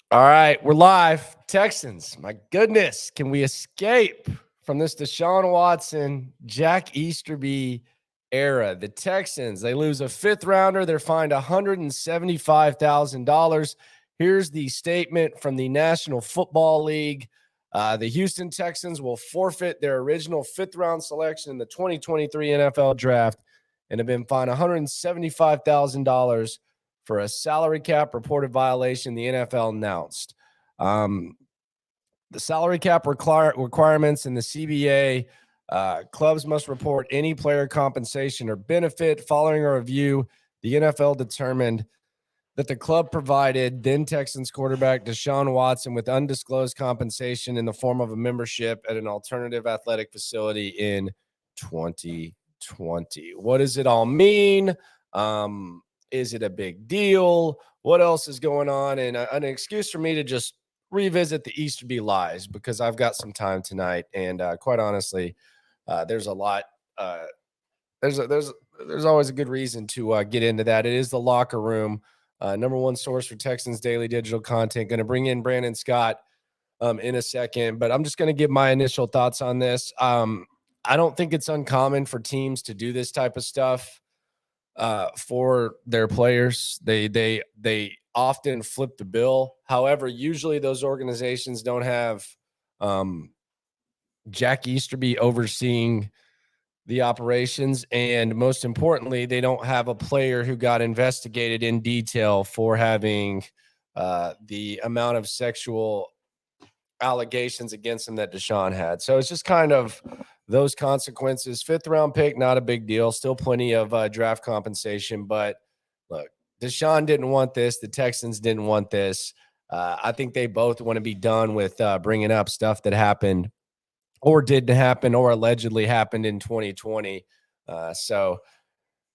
All right, we're live. Texans, my goodness, can we escape from this Deshaun Watson, Jack Easterby era? The Texans, they lose a fifth rounder. They're fined $175,000. Here's the statement from the National Football League. The Houston Texans will forfeit their original fifth round selection in the 2023 NFL draft and have been fined $175,000 for a salary cap reported violation the NFL announced. The salary cap requirements in the CBA, clubs must report any player compensation or benefit. Following a review, the NFL determined that the club provided then Texans quarterback Deshaun Watson with undisclosed compensation in the form of a membership at an alternative athletic facility in 2020. What does it all mean? Is it a big deal? What else is going on? And an excuse for me to just revisit the Easterby lies because I've got some time tonight, and quite honestly, there's a lot. There's always a good reason to get into that. It is the locker room, number one source for Texans daily digital content. Going to bring in Brandon Scott in a second, but I'm just going to give my initial thoughts on this. I don't think it's uncommon for teams to do this type of stuff for their players. They often flip the bill. However, usually those organizations don't have Jack Easterby overseeing the operations, and most importantly, they don't have a player who got investigated in detail for having the amount of sexual allegations against him that Deshaun had. So it's just kind of those consequences. Fifth round pick, not a big deal. Still plenty of draft compensation. But look, Deshaun didn't want this. The Texans didn't want this. I think they both want to be done with bringing up stuff that happened or didn't happen or allegedly happened in 2020. So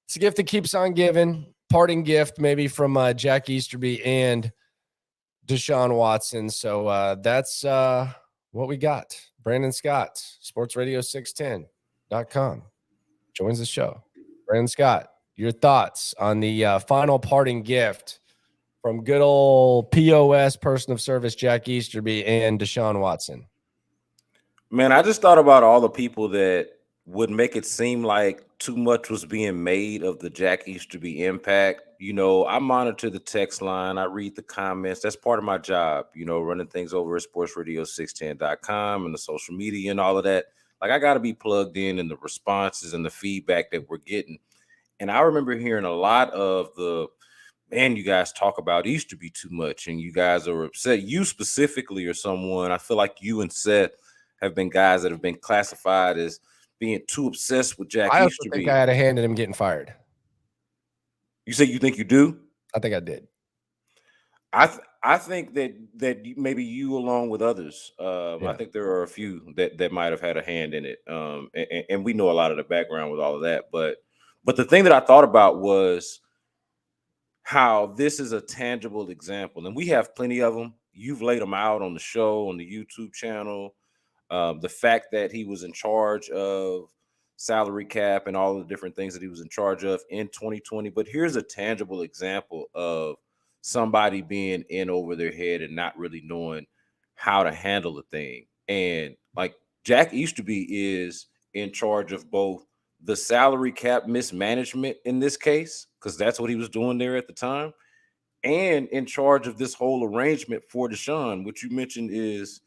it's a gift that keeps on giving. Parting gift maybe from Jack Easterby and Deshaun Watson. So that's what we got. Brandon Scott, sportsradio610.com, joins the show. Brandon Scott, your thoughts on the final parting gift from good old POS, person of service, Jack Easterby and Deshaun Watson? Man, I just thought about all the people that would make it seem like too much was being made of the Jack Easterby impact. You know, I monitor the text line. I read the comments. That's part of my job, you know, running things over at sportsradio610.com and the social media and all of that. Like, I got to be plugged in the responses and the feedback that we're getting. And I remember hearing a lot of man, you guys talk about Easterby too much and you guys are upset. You specifically or someone, I feel like you and Seth have been guys that have been classified as being too obsessed with Jack I also Easterby. think I had a hand in him getting fired. You say you think you do? I think I did. I think that maybe you, along with others, I think there are a few that might have had a hand in it, and we know a lot of the background with all of that. But the thing that I thought about was how this is a tangible example, and we have plenty of them. You've laid them out on the show, on the YouTube channel. The fact that he was in charge of salary cap and all the different things that he was in charge of in 2020. But here's a tangible example of somebody being in over their head and not really knowing how to handle the thing. And like Jack Easterby is in charge of both the salary cap mismanagement in this case, because that's what he was doing there at the time, and in charge of this whole arrangement for Deshaun, which you mentioned is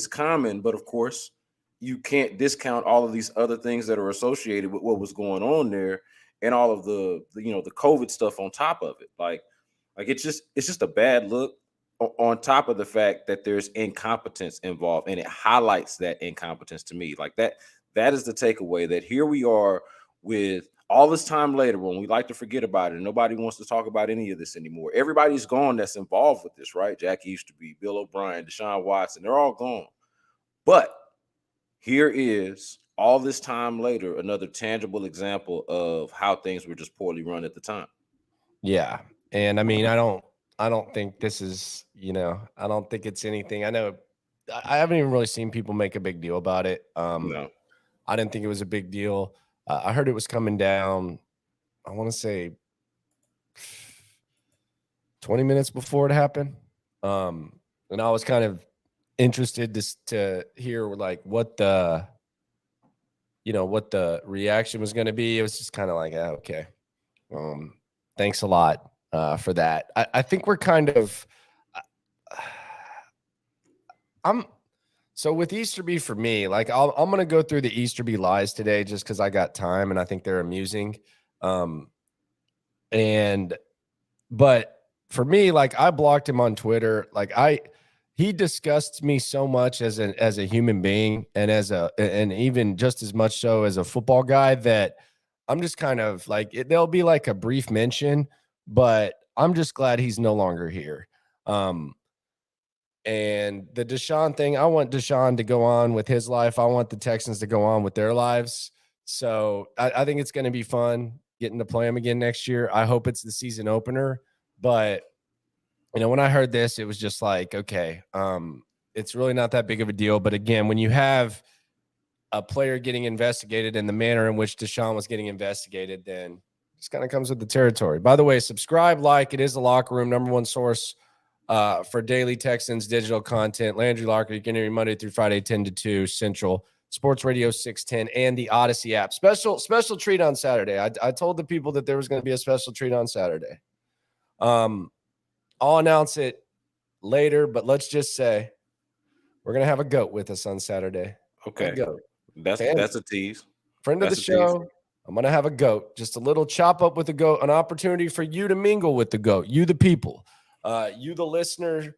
common, but of course you can't discount all of these other things that are associated with what was going on there and all of the COVID stuff on top of it. Like it's just a bad look on top of the fact that there's incompetence involved, and it highlights that incompetence to me. Like that is the takeaway, that here we are with all this time later when we like to forget about it and nobody wants to talk about any of this anymore. Everybody's gone that's involved with this, right? Jack Easterby, Bill O'Brien, Deshaun Watson, they're all gone. But here is, all this time later, another tangible example of how things were just poorly run at the time. Yeah. And I mean, I don't think this is, I don't think it's anything. I know I haven't even really seen people make a big deal about it. No. I didn't think it was a big deal. I heard it was coming down, I want to say 20 minutes before it happened. And I was kind of interested to hear like what the reaction was going to be. It was just kind of like, okay, thanks a lot for that. I think we're kind of, I'm so with Easterby for me, like I'm going to go through the Easterby lies today just because I got time and I think they're amusing. Um, and but for me, like I blocked him on Twitter. He disgusts me so much as a human being and and even just as much so as a football guy that I'm just kind of like there'll be like a brief mention, but I'm just glad he's no longer here. And the Deshaun thing, I want Deshaun to go on with his life. I want the Texans to go on with their lives. So I think it's going to be fun getting to play him again next year. I hope it's the season opener. But, when I heard this, it was just like, okay, it's really not that big of a deal. But again, when you have a player getting investigated in the manner in which Deshaun was getting investigated, then this kind of comes with the territory. By the way, subscribe, like. It is the Locker Room, #1 source for daily Texans digital content. Landry Locker, you can hear me Monday through Friday, 10 to 2 Central, Sports Radio 610, and the Odyssey app. Special treat on Saturday. I told the people that there was going to be a special treat on Saturday. I'll announce it later, but let's just say we're going to have a goat with us on Saturday. Okay. A goat. That's a tease. Friend of the show. I'm going to have a goat, just a little chop up with the goat, an opportunity for you to mingle with the goat, you, the people. You, the listener,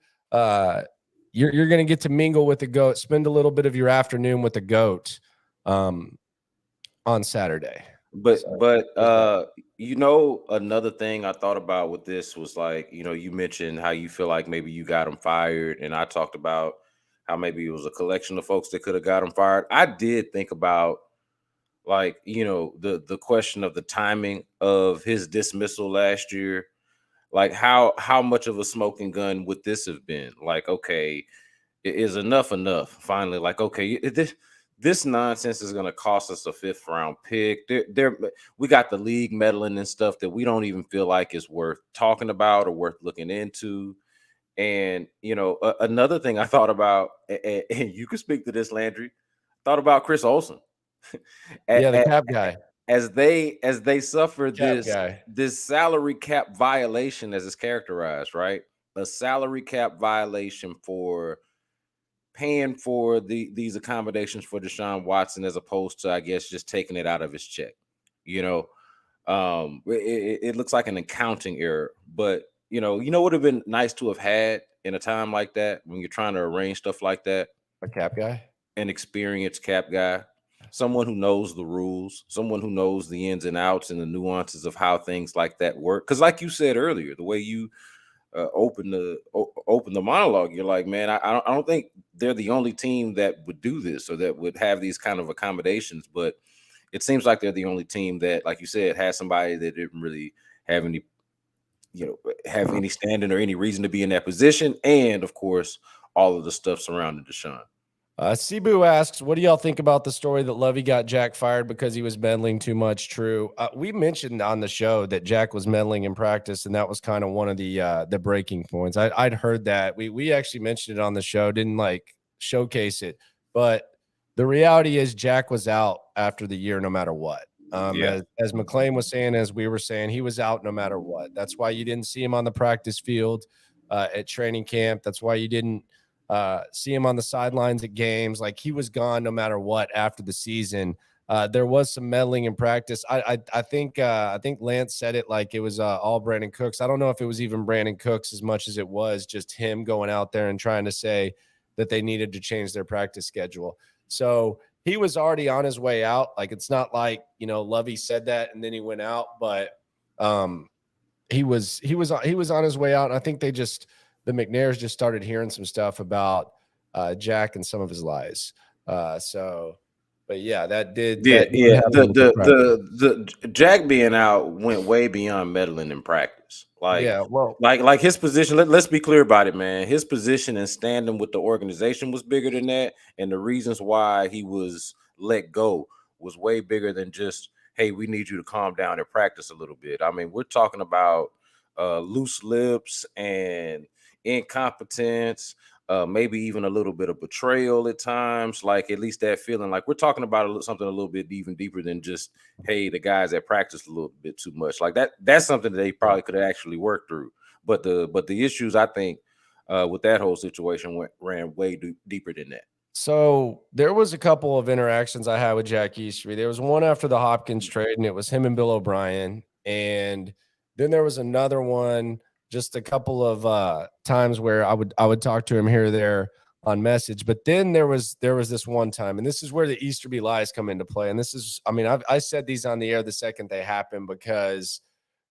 you're going to get to mingle with the goat, spend a little bit of your afternoon with the goat on Saturday. But another thing I thought about with this was like, you mentioned how you feel like maybe you got him fired, and I talked about how maybe it was a collection of folks that could have got him fired. I did think about like, the question of the timing of his dismissal last year. Like how much of a smoking gun would this have been? Like, okay, is enough finally? Like, okay, this nonsense is going to cost us a 5th round pick. We got the league meddling and stuff that we don't even feel like is worth talking about or worth looking into. And another thing I thought about, and you can speak to this, Landry, thought about Chris Olsen. The cap guy. As they suffer this salary cap violation, as it's characterized, right? A salary cap violation for paying for these accommodations for Deshaun Watson, as opposed to, I guess, just taking it out of his check. It looks like an accounting error, but would have been nice to have had in a time like that when you're trying to arrange stuff like that. A cap guy, an experienced cap guy, someone who knows the rules, someone who knows the ins and outs and the nuances of how things like that work. Because, like you said earlier, the way you open the monologue, you're like, man, I don't think they're the only team that would do this or that would have these kind of accommodations, but it seems like they're the only team that, like you said, has somebody that didn't really have any standing or any reason to be in that position, and of course, all of the stuff surrounding Deshaun. Cebu asks, what do y'all think about the story that Lovey got Jack fired because he was meddling too much? True. We mentioned on the show that Jack was meddling in practice, and that was kind of one of the breaking points. I'd heard that. We actually mentioned it on the show, didn't like showcase it. But the reality is Jack was out after the year no matter what. As McClain was saying, as we were saying, he was out no matter what. That's why you didn't see him on the practice field at training camp. That's why you didn't see him on the sidelines at games. Like, he was gone no matter what after the season. There was some meddling in practice. I think Lance said it like it was all Brandon Cooks. I don't know if it was even Brandon Cooks as much as it was just him going out there and trying to say that they needed to change their practice schedule. So he was already on his way out. Like, it's not like, Lovey said that and then he went out, but he was on his way out. And I think the McNairs just started hearing some stuff about Jack and some of his lies. But yeah, that did. The Jack being out went way beyond meddling in practice. Like his position. Let's be clear about it, man. His position and standing with the organization was bigger than that, and the reasons why he was let go was way bigger than just, hey, we need you to calm down and practice a little bit. I mean, we're talking about loose lips and incompetence, maybe even a little bit of betrayal at times, like at least that feeling like we're talking about something a little bit even deeper than just, hey, the guys that practiced a little bit too much. Like that's something that they probably could have actually worked through. But the issues, I think, with that whole situation ran way deeper than that. So there was a couple of interactions I had with Jack Easterby. There was one after the Hopkins trade, and it was him and Bill O'Brien. And then there was another one, just a couple of times where I would talk to him here or there on message. But then there was this one time, and this is where the Easterby lies come into play. And this is, I mean, I said these on the air the second they happened because,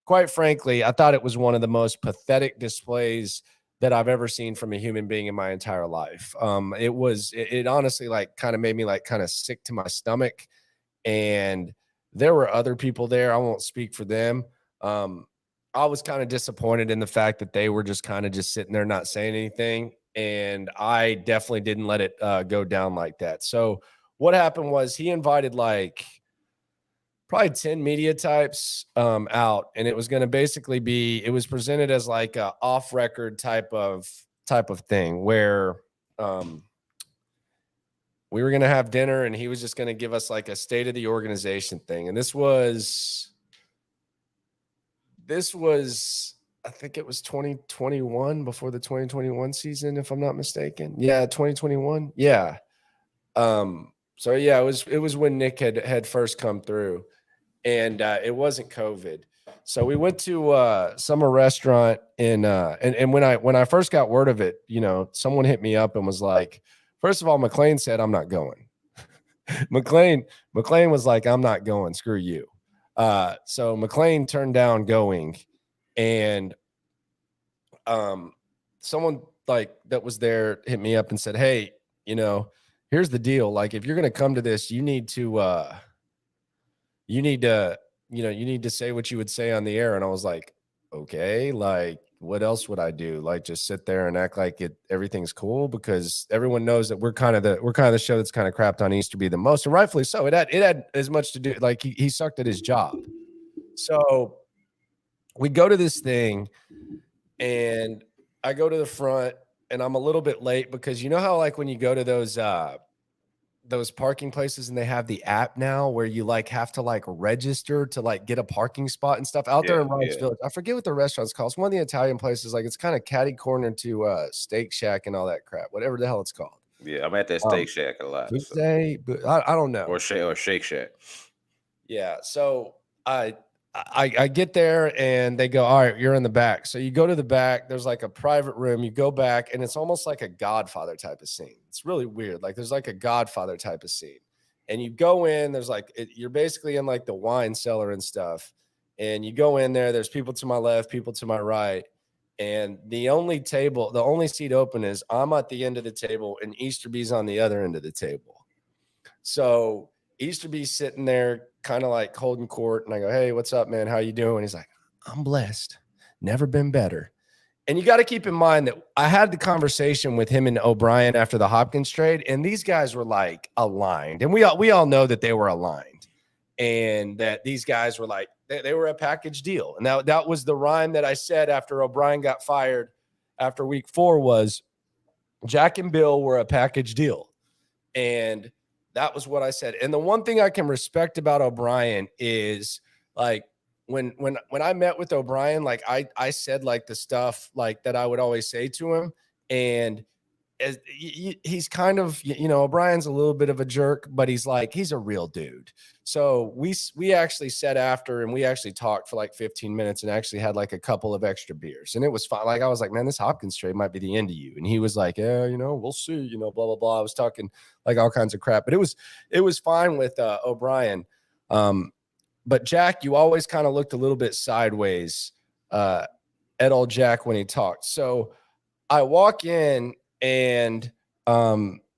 quite frankly, I thought it was one of the most pathetic displays that I've ever seen from a human being in my entire life. It honestly like kind of made me like kind of sick to my stomach. And there were other people there. I won't speak for them. I was kind of disappointed in the fact that they were just kind of just sitting there, not saying anything. And I definitely didn't let it go down like that. So what happened was he invited like probably 10 media types out, and it was going to basically be, it was presented as like a off record type of thing where we were going to have dinner and he was just going to give us like a state of the organization thing. And this was I think it was 2021, before the 2021 season, if I'm not mistaken. Yeah, 2021. Yeah. So yeah, it was when Nick had first come through. And it wasn't COVID. So we went to summer restaurant and when I first got word of it, you know, someone hit me up and was like, first of all, McLean said, I'm not going. McLean was like, I'm not going. Screw you. So McLean turned down going, and someone like that was there hit me up and said, hey, you know, here's the deal. Like, if you're going to come to this, you need to say what you would say on the air. And I was like, okay, like, what else would I do? Like, just sit there and act like everything's cool, because everyone knows that we're kind of the show that's kind of crapped on Easterby the most, and rightfully so. It had as much to do, like, he sucked at his job. So we go to this thing, and I go to the front, and I'm a little bit late because you know how, like, when you go to those parking places and they have the app now where you like have to like register to like get a parking spot and stuff out there in Rice Village. I forget what the restaurant's called. It's one of the Italian places. Like, it's kind of catty corner to Steak Shack and all that crap, whatever the hell it's called. Yeah, I'm at that Steak Shack a lot. But I don't know. Or Shake Shack. Yeah. So I get there and they go, all right, you're in the back. So you go to the back, there's like a private room, you go back, and it's almost like a Godfather type of scene. It's really weird. Like, there's like a Godfather type of scene, and you go in, there's like, you're basically in like the wine cellar and stuff. And you go in there, there's people to my left, people to my right. And the only seat open is I'm at the end of the table and Easterby's on the other end of the table. So Easterby's sitting there kind of like holding court, and I go, hey, what's up, man? How you doing? He's like, I'm blessed. Never been better. And you got to keep in mind that I had the conversation with him and O'Brien after the Hopkins trade, and these guys were like aligned. And we all know that they were aligned, and that these guys were like, they were a package deal. And that was the rhyme that I said after O'Brien got fired after week 4 was Jack and Bill were a package deal. And that was what I said. And the one thing I can respect about O'Brien is, like, when I met with O'Brien, like I said like the stuff like that I would always say to him. And he's kind of, you know, O'Brien's a little bit of a jerk, but he's a real dude. So we actually sat after, and we actually talked for like 15 minutes and actually had like a couple of extra beers, and it was fine. Like, I was like, man, this Hopkins trade might be the end of you. And he was like, yeah, you know, we'll see, you know, blah, blah, blah. I was talking like all kinds of crap, but it was fine with O'Brien. But Jack, you always kind of looked a little bit sideways at old Jack when he talked. So I walk in, and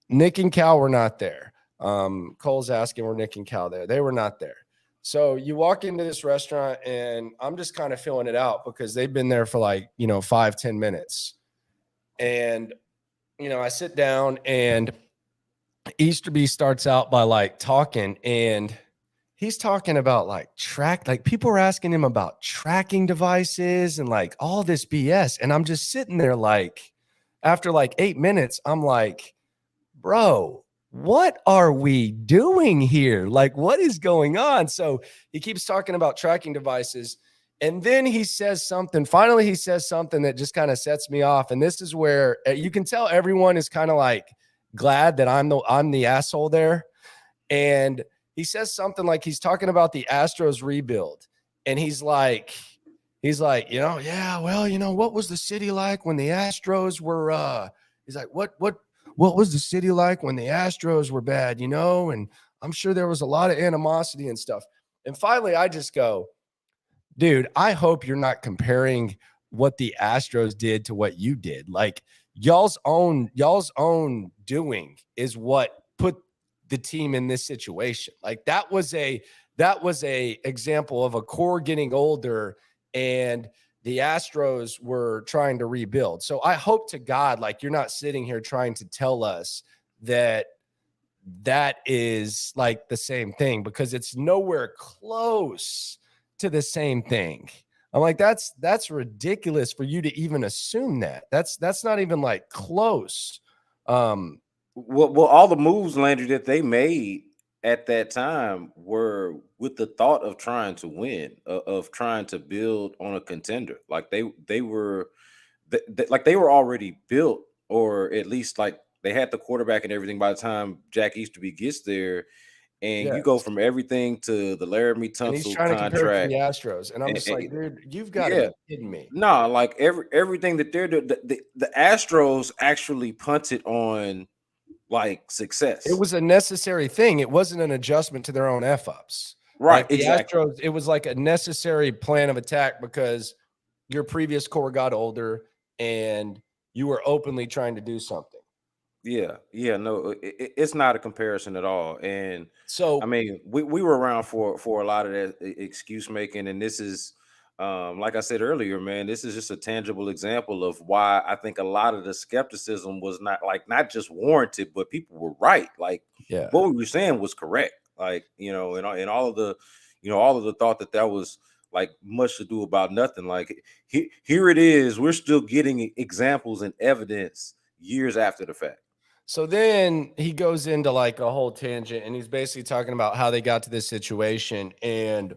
Nick and Cal were not there. Cole's asking, were Nick and Cal there? They were not there. So you walk into this restaurant, and I'm just kind of filling it out because they've been there for like, you know, 5-10 minutes. And, you know, I sit down, and Easterby starts out by like talking, and he's talking about like people are asking him about tracking devices and like all this BS. And I'm just sitting there like, after like 8 minutes, I'm like, bro, what are we doing here? Like, what is going on? So he keeps talking about tracking devices. And then he says something. Finally, he says something that just kind of sets me off. And this is where you can tell everyone is kind of like glad that I'm the asshole there. And he says something like he's talking about the Astros rebuild. And he's like, yeah, well, what was the city like when the Astros were he's like, what was the city like when the Astros were bad, And I'm sure there was a lot of animosity and stuff. And finally, I just go, dude, I hope you're not comparing what the Astros did to what you did. Like y'all's own doing is what put the team in this situation. Like that was a example of a core getting older, and the Astros were trying to rebuild. So I hope to God, like you're not sitting here trying to tell us that is like the same thing, because it's nowhere close to the same thing. I'm like, that's ridiculous for you to even assume that. That's not even like close. Well, all the moves, Landry, that they made at that time were with the thought of trying to win, of trying to build on a contender. Like they were already built, or at least like they had the quarterback and everything by the time Jack Easterby gets there. And you go from everything to the Laramie Tunsil and he's trying contract. to compare it to the Astros, and I'm just like, dude, you've got to be kidding me. No, like everything that they're doing, the Astros actually punted on like success. It was a necessary thing. It wasn't an adjustment to their own F-ups. Right, like the exactly. Astros, it was like a necessary plan of attack because your previous core got older and you were openly trying to do something. Yeah, no, it's not a comparison at all. And so, I mean, we were around for a lot of that excuse making, and this is, like I said earlier, man, this is just a tangible example of why I think a lot of the skepticism was not just warranted, but people were right. Like, what we were saying was correct. Like, and all of the thought that was like much to do about nothing. Like, here it is. We're still getting examples and evidence years after the fact. So then he goes into like a whole tangent, and he's basically talking about how they got to this situation, and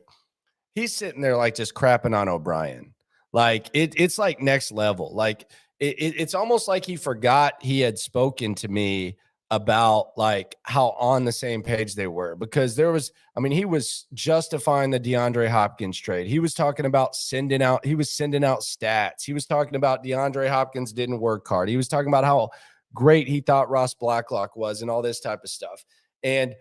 he's sitting there like just crapping on O'Brien. Like it's like next level. Like it's almost like he forgot he had spoken to me about like how on the same page they were, because he was justifying the DeAndre Hopkins trade. He was talking about sending out stats. He was talking about DeAndre Hopkins didn't work hard. He was talking about how great he thought Ross Blacklock was and all this type of stuff. And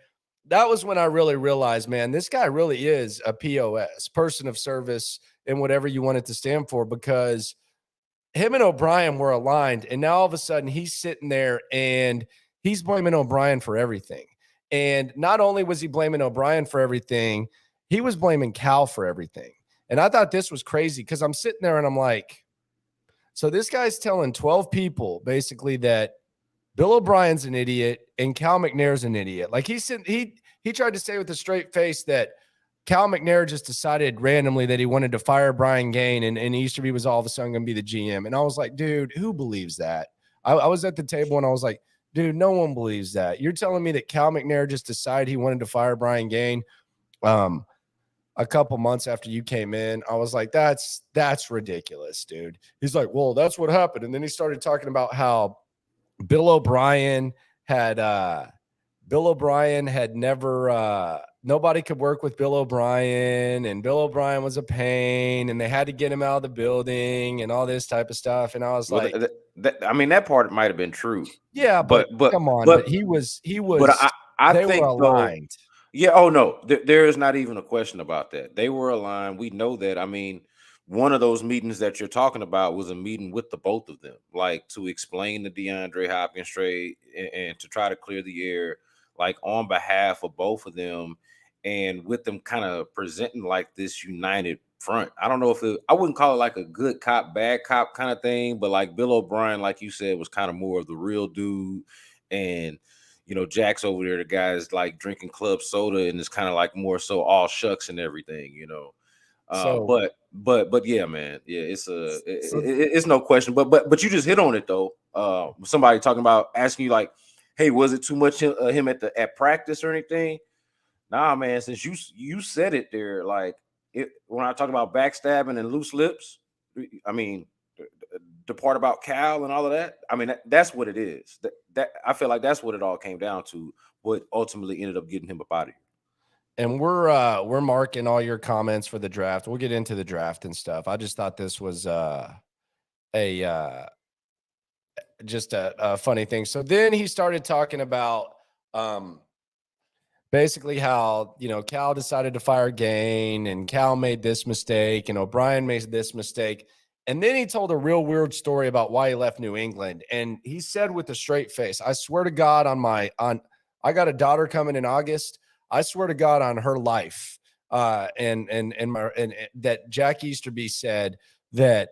that was when I really realized, man, this guy really is a POS, person of service, and whatever you want it to stand for, because him and O'Brien were aligned. And now all of a sudden he's sitting there and he's blaming O'Brien for everything. And not only was he blaming O'Brien for everything, he was blaming Cal for everything. And I thought this was crazy, because I'm sitting there and I'm like, so this guy's telling 12 people basically that Bill O'Brien's an idiot and Cal McNair's an idiot. Like he tried to say with a straight face that Cal McNair just decided randomly that he wanted to fire Brian Gaine, and Easterby was all of a sudden going to be the GM. And I was like, dude, who believes that? I was at the table and I was like, dude, no one believes that. You're telling me that Cal McNair just decided he wanted to fire Brian Gaine a couple months after you came in? I was like, that's ridiculous, dude. He's like, well, that's what happened. And then he started talking about how Bill O'Brien had never nobody could work with Bill O'Brien, and Bill O'Brien was a pain, and they had to get him out of the building and all this type of stuff. And I was like, that part might have been true. Yeah, but come on, but he was. But I they think were aligned. Yeah. Oh no, there is not even a question about that. They were aligned. We know that. I mean, one of those meetings that you're talking about was a meeting with the both of them, like to explain the DeAndre Hopkins trade and to try to clear the air, like on behalf of both of them, and with them kind of presenting like this united front. I don't know if I wouldn't call it like a good cop, bad cop kind of thing, but like Bill O'Brien, like you said, was kind of more of the real dude, and Jack's over there, the guy's like drinking club soda, and it's kind of like more so all shucks and everything, but yeah, man, yeah, it's no question. But you just hit on it though. somebody talking about asking you like, hey, was it too much him at practice or anything? Nah, man, since you said it there, like when I talk about backstabbing and loose lips, I mean the part about Cal and all of that, I mean that's what it is. That I feel like that's what it all came down to, what ultimately ended up getting him up out of here. And we're marking all your comments for the draft. We'll get into the draft and stuff. I just thought this was just a funny thing. So then he started talking about basically how, Cal decided to fire Gain and Cal made this mistake and O'Brien made this mistake. And then he told a real weird story about why he left New England. And he said with a straight face, I swear to God I got a daughter coming in August. I swear to God on her life. And that Jack Easterby said that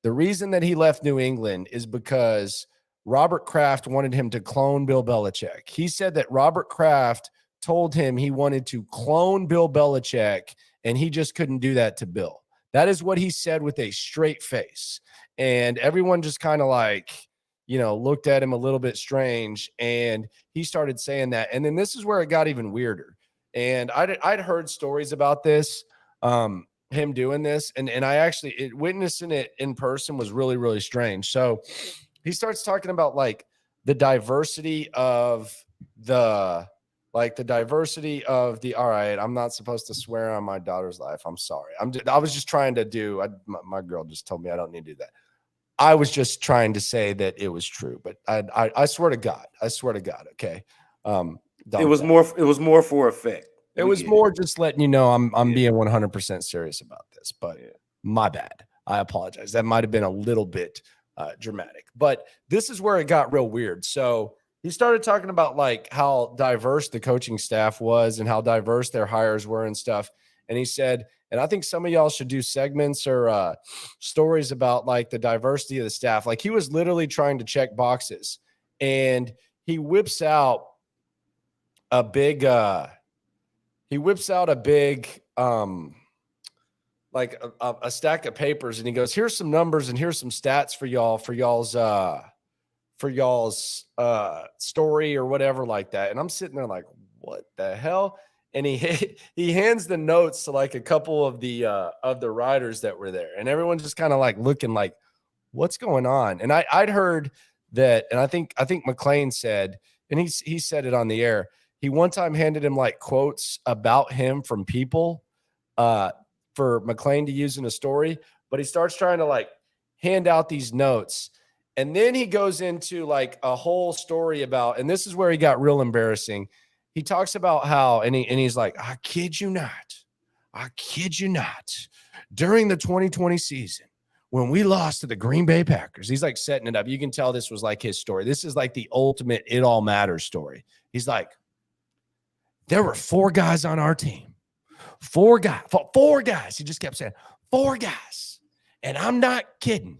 the reason that he left New England is because Robert Kraft wanted him to clone Bill Belichick. He said that Robert Kraft told him he wanted to clone Bill Belichick, and he just couldn't do that to Bill. That is what he said with a straight face. And everyone just kind of like, looked at him a little bit strange, and he started saying that. And then this is where it got even weirder. And I'd heard stories about this, him doing this, and I actually witnessing it in person was really, really strange. So he starts talking about like the diversity of the all right, I'm not supposed to swear on my daughter's life. I'm sorry. I was just trying to do, my girl just told me I don't need to do that. I was just trying to say that it was true, but I swear to God. Okay. It was more for effect. It was more just letting you know I'm being 100% serious about this, but my bad. I apologize. That might've been a little bit dramatic, but this is where it got real weird. So he started talking about like how diverse the coaching staff was and how diverse their hires were and stuff. And he said, and I think some of y'all should do segments or stories about like the diversity of the staff. Like he was literally trying to check boxes, and he whips out a big like a stack of papers, and he goes, here's some numbers and here's some stats for y'all's story or whatever like that. And I'm sitting there like, what the hell? And he hands the notes to like a couple of the writers that were there, and everyone's just kind of like looking like, what's going on? And I'd heard that, and I think McClain said, and he said it on the air, he one time handed him like quotes about him from people for McClain to use in a story, but he starts trying to like hand out these notes. And then he goes into like a whole story about, and this is where he got real embarrassing. He talks about how, and he's like, I kid you not, during the 2020 season, when we lost to the Green Bay Packers, he's like setting it up. You can tell this was like his story. This is like the ultimate it all matters story. He's like, there were 4 guys on our team. 4 guys. He just kept saying 4 guys. And I'm not kidding.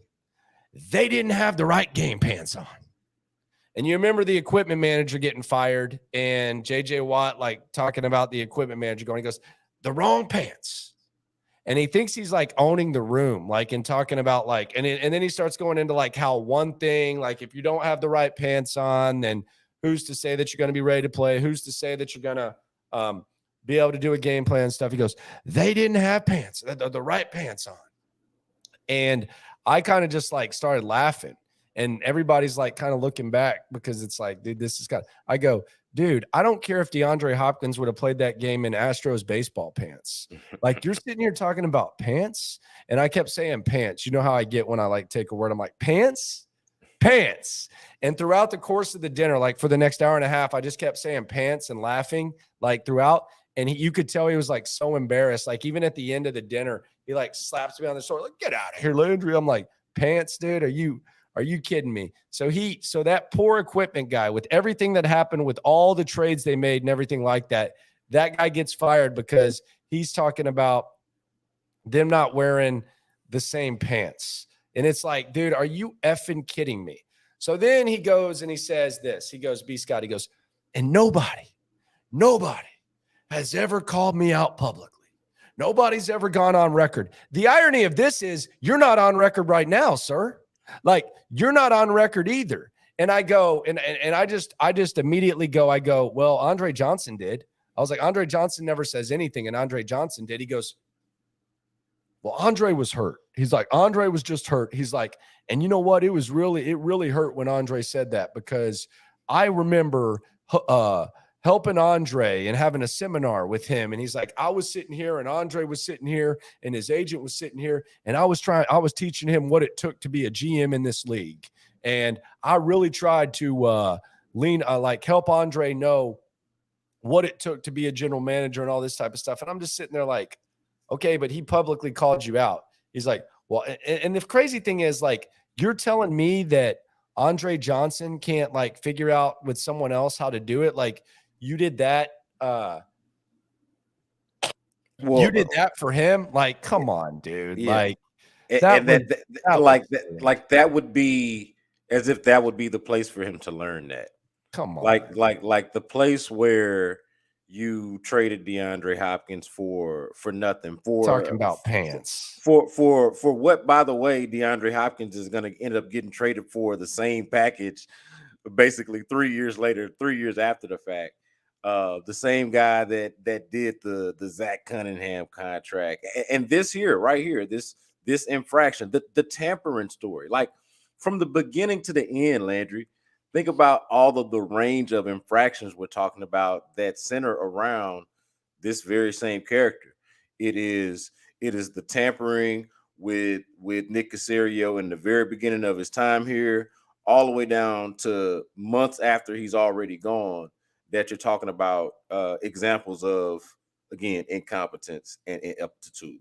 They didn't have the right game pants on. And you remember the equipment manager getting fired and JJ Watt like talking about the equipment manager going, he goes, the wrong pants. And he thinks he's like owning the room, like and talking about like, and then he starts going into like how one thing, like if you don't have the right pants on, then who's to say that you're going to be ready to play? Who's to say that you're going to be able to do a game plan and stuff? He goes, they didn't have pants, the right pants on. And I kind of just like started laughing, and everybody's like kind of looking back because it's like, dude, this is kind of, I go, dude, I don't care if DeAndre Hopkins would have played that game in Astros baseball pants. Like you're sitting here talking about pants. And I kept saying pants. You know how I get when I like take a word, I'm like pants. And throughout the course of the dinner, like for the next hour and a half, I just kept saying pants and laughing like throughout. And you could tell he was like so embarrassed. Like even at the end of the dinner, he like slaps me on the shoulder, like, get out of here, Landry. I'm like, pants, dude, are you kidding me? So that poor equipment guy, with everything that happened, with all the trades they made and everything like that, that guy gets fired because he's talking about them not wearing the same pants. And it's like, dude, are you effing kidding me? So then he goes and he says this. He goes, B. Scott, he goes, and nobody has ever called me out publicly. Nobody's ever gone on record. The irony of this is you're not on record right now, sir. Like, you're not on record either. And I go, and I just immediately go, well, Andre Johnson did. I was like, Andre Johnson never says anything. And Andre Johnson did. He goes, well, Andre was hurt. He's like, Andre was just hurt. He's like, and you know what? It really hurt when Andre said that, because I remember helping Andre and having a seminar with him. And he's like, I was sitting here and Andre was sitting here and his agent was sitting here. And I was teaching him what it took to be a GM in this league. And I really tried to help Andre know what it took to be a general manager and all this type of stuff. And I'm just sitting there like, okay, but he publicly called you out. He's like, well, and the crazy thing is, like, you're telling me that Andre Johnson can't like figure out with someone else how to do it. Like, you did that. You did that for him. Like, come on, dude. Yeah. Like, that would be as if that would be the place for him to learn that. Come on. Like the place where you traded DeAndre Hopkins for nothing, for talking about pants, for what, by the way, DeAndre Hopkins is going to end up getting traded for the same package, basically 3 years later, 3 years after the fact. The same guy that did the Zach Cunningham contract, and this infraction, the tampering story, like from the beginning to the end, Landry. Think about all of the range of infractions we're talking about that center around this very same character. It is the tampering with Nick Caserio in the very beginning of his time here, all the way down to months after he's already gone, that you're talking about examples of, again, incompetence and ineptitude.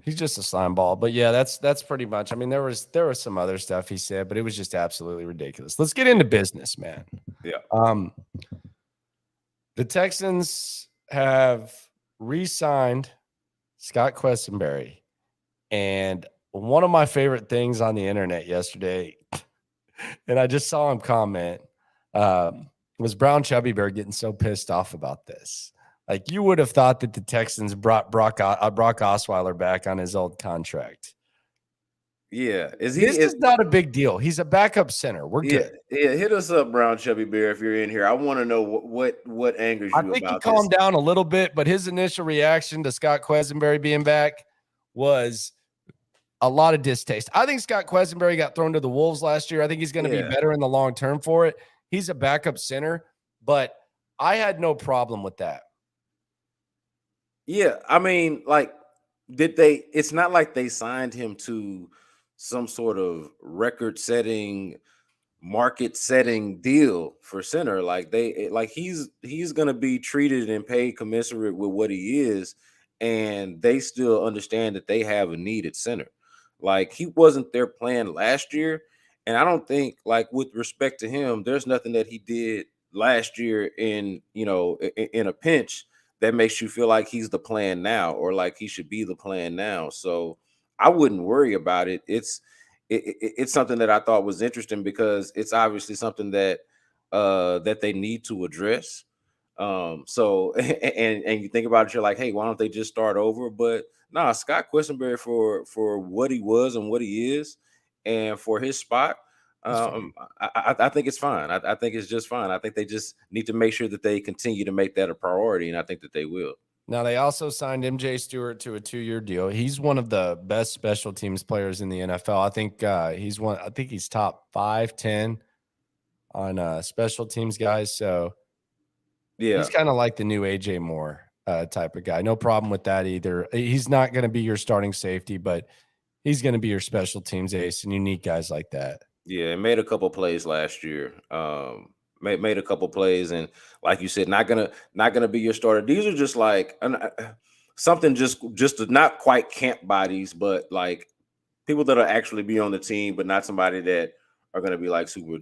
He's just a slime ball. But yeah, that's pretty much. I mean, there was some other stuff he said, but it was just absolutely ridiculous. Let's get into business, man. Yeah. The Texans have re-signed Scott Quessenberry. And one of my favorite things on the internet yesterday, and I just saw him comment, was Brown Chubby Bear getting so pissed off about this. Like, you would have thought that the Texans brought Brock Osweiler back on his old contract. Yeah. This is not a big deal. He's a backup center. We're good. Yeah, hit us up, Brown Chubby Bear, if you're in here. I want to know what angers you about this. I think he calmed down a little bit, but his initial reaction to Scott Quessenberry being back was a lot of distaste. I think Scott Quessenberry got thrown to the wolves last year. I think he's going to be better in the long term for it. He's a backup center, but I had no problem with that. Yeah, I mean, like, it's not like they signed him to some sort of record-setting, market-setting deal for center. Like, he's going to be treated and paid commensurate with what he is, and they still understand that they have a need at center. Like, he wasn't their plan last year, and I don't think, like, with respect to him, there's nothing that he did last year in a pinch that makes you feel like he's the plan now, or like he should be the plan now. So I wouldn't worry about it. It's something that I thought was interesting, because it's obviously something that they need to address. So and you think about it, you're like, hey, why don't they just start over? But nah, Scott Quessenberry, for what he was and what he is, and for his spot, I think it's fine. I think it's just fine. I think they just need to make sure that they continue to make that a priority, and I think that they will. Now, they also signed MJ Stewart to a 2-year deal. He's one of the best special teams players in the NFL. I think he's top 5-10 on special teams guys. So yeah, he's kind of like the new AJ Moore type of guy. No problem with that either. He's not going to be your starting safety, but he's going to be your special teams ace, and you need guys like that. Yeah, made a couple plays last year. Made a couple plays, and like you said, not gonna be your starter. These are just like something just not quite camp bodies, but like people that'll actually be on the team, but not somebody that are going to be like super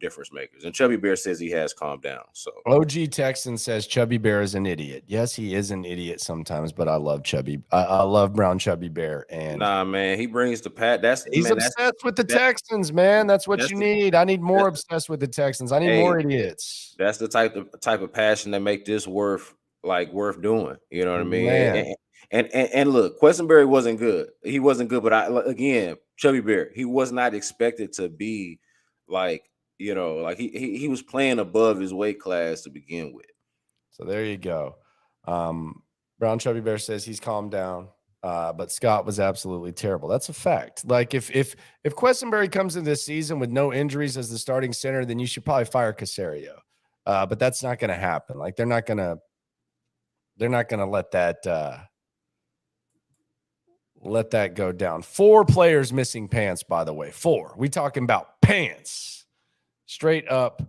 difference makers. And Chubby Bear says he has calmed down. So OG Texan says Chubby Bear is an idiot. Yes, he is an idiot sometimes, but I love Chubby. I love Brown Chubby Bear. And nah, man, he brings the pat. He's obsessed with the Texans, man. That's what you need. I need more obsessed with the Texans. I need more idiots. That's the type of passion that make this worth doing. You know what I mean? And look, Quessenberry wasn't good. He wasn't good, but again, Chubby Bear. He was not expected to be like, like he was playing above his weight class to begin with. So there you go. Brown Chubby Bear says he's calmed down, but Scott was absolutely terrible. That's a fact. Like if Questenberry comes in this season with no injuries as the starting center, then you should probably fire Caserio. But that's not going to happen. Like they're not going to let that go down. 4 players missing pants, by the way. 4. We talking about pants. Straight up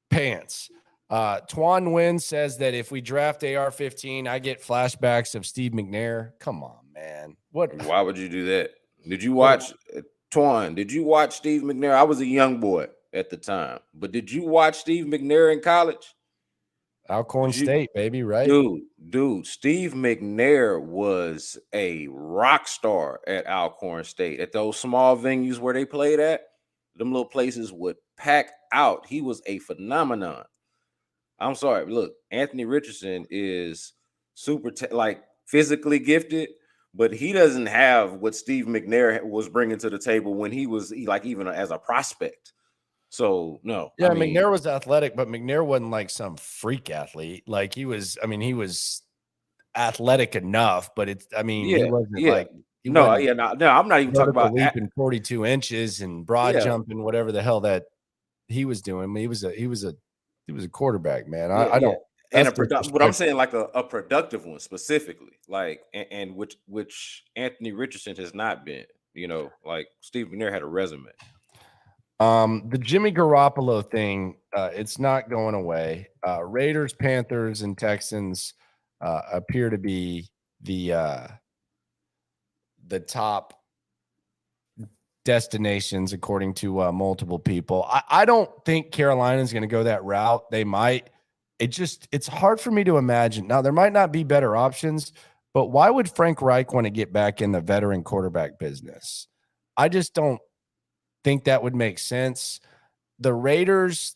pants. Twan Wynn says that if we draft AR-15, I get flashbacks of Steve McNair. Come on, man. Why would you do that? Did you watch Twan? Did you watch Steve McNair? I was a young boy at the time, but did you watch Steve McNair in college? Alcorn State, baby, right? Dude, Steve McNair was a rock star at Alcorn State. At those small venues where they played at, them little places would pack out. He was a phenomenon. I'm sorry. Look, Anthony Richardson is super physically gifted, but he doesn't have what Steve McNair was bringing to the table when he was even as a prospect. So no. Yeah, McNair was athletic, but McNair wasn't like some freak athlete. Like he was athletic enough, but he wasn't like no, I'm not even talking about leaping 42 inches and broad jumping, whatever the hell that he was doing. I mean, he was a quarterback, man. I don't. And what I'm saying, like a productive one specifically, like and which Anthony Richardson has not been. Like Steve McNair had a resume. The Jimmy Garoppolo thing, it's not going away. Raiders, Panthers, and Texans appear to be the top destinations according to multiple people. I don't think Carolina's going to go that route. They might. It's hard for me to imagine. Now, there might not be better options, but why would Frank Reich want to get back in the veteran quarterback business? I just don't think that would make sense. The Raiders,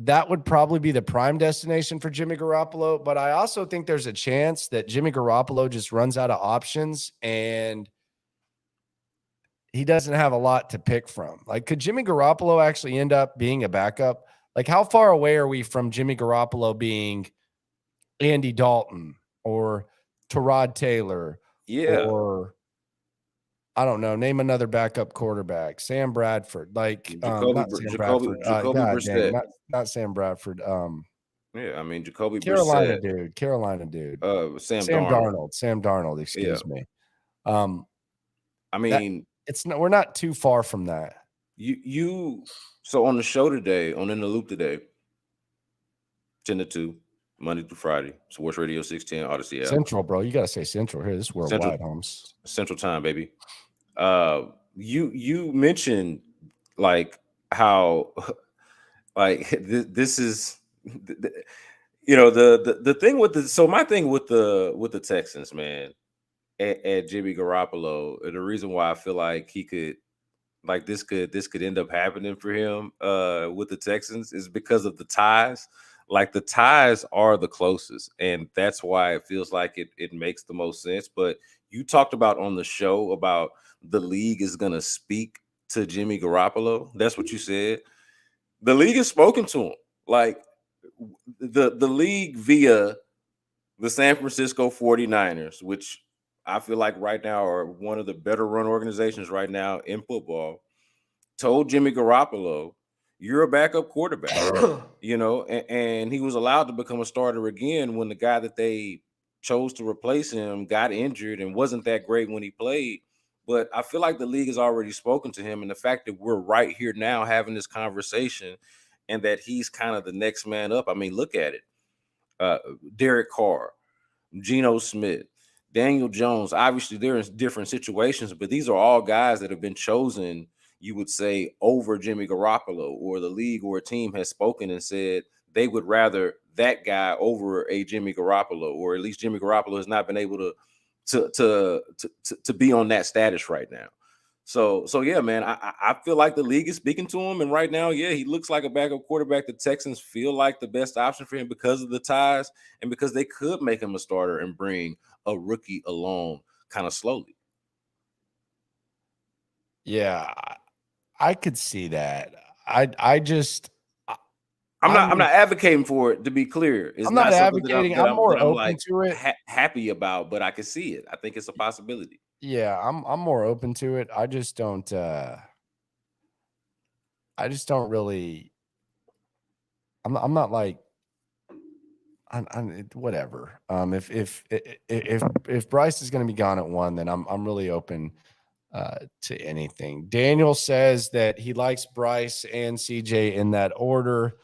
that would probably be the prime destination for Jimmy Garoppolo, but I also think there's a chance that Jimmy Garoppolo just runs out of options and he doesn't have a lot to pick from. Like, could Jimmy Garoppolo actually end up being a backup? Like, how far away are we from Jimmy Garoppolo being Andy Dalton or Tyrod Taylor? Yeah. Or I don't know. Name another backup quarterback. Sam Bradford. Like Jacoby Brissett. Not Sam Bradford. Jacoby Carolina Brissett. Carolina dude. Sam Darnold. Sam Darnold, excuse me. We're not too far from that. So on the show today, on In the Loop today, 10 to 2, Monday through Friday, Sports Radio 610, Odyssey app. Central, bro. You gotta say Central here. This is worldwide, Holmes. Central time, baby. You mentioned like how like this is the thing with my thing with the Texans, man, at Jimmy Garoppolo, and the reason why I feel like he could this could end up happening for him with the Texans is because of the ties. Like the ties are the closest, and that's why it feels like it makes the most sense. But you talked about on the show about the league is going to speak to Jimmy Garoppolo. That's what you said. The league has spoken to him. Like the league via the San Francisco 49ers, which I feel like right now are one of the better run organizations right now in football, told Jimmy Garoppolo, you're a backup quarterback, and he was allowed to become a starter again when the guy that they chose to replace him got injured and wasn't that great when he played. But I feel like the league has already spoken to him, and the fact that we're right here now having this conversation and that he's kind of the next man up. I mean, look at it. Derek Carr, Geno Smith, Daniel Jones, obviously they're in different situations, but these are all guys that have been chosen, you would say, over Jimmy Garoppolo, or the league or a team has spoken and said they would rather that guy over a Jimmy Garoppolo, or at least Jimmy Garoppolo has not been able to be on that status right now. So yeah, man, I feel like the league is speaking to him, and right now, yeah, he looks like a backup quarterback. The Texans feel like the best option for him because of the ties and because they could make him a starter and bring a rookie along kind of slowly. Yeah, I could see that. I just I'm not advocating for it, to be clear. It's I'm not not something advocating. I'm more I'm open like to it. happy about, but I can see it. I think it's a possibility. Yeah, I'm more open to it. I just don't really. I'm not like whatever. If Bryce is going to be gone at 1, then I'm really open to anything. Daniel says that he likes Bryce and CJ in that order.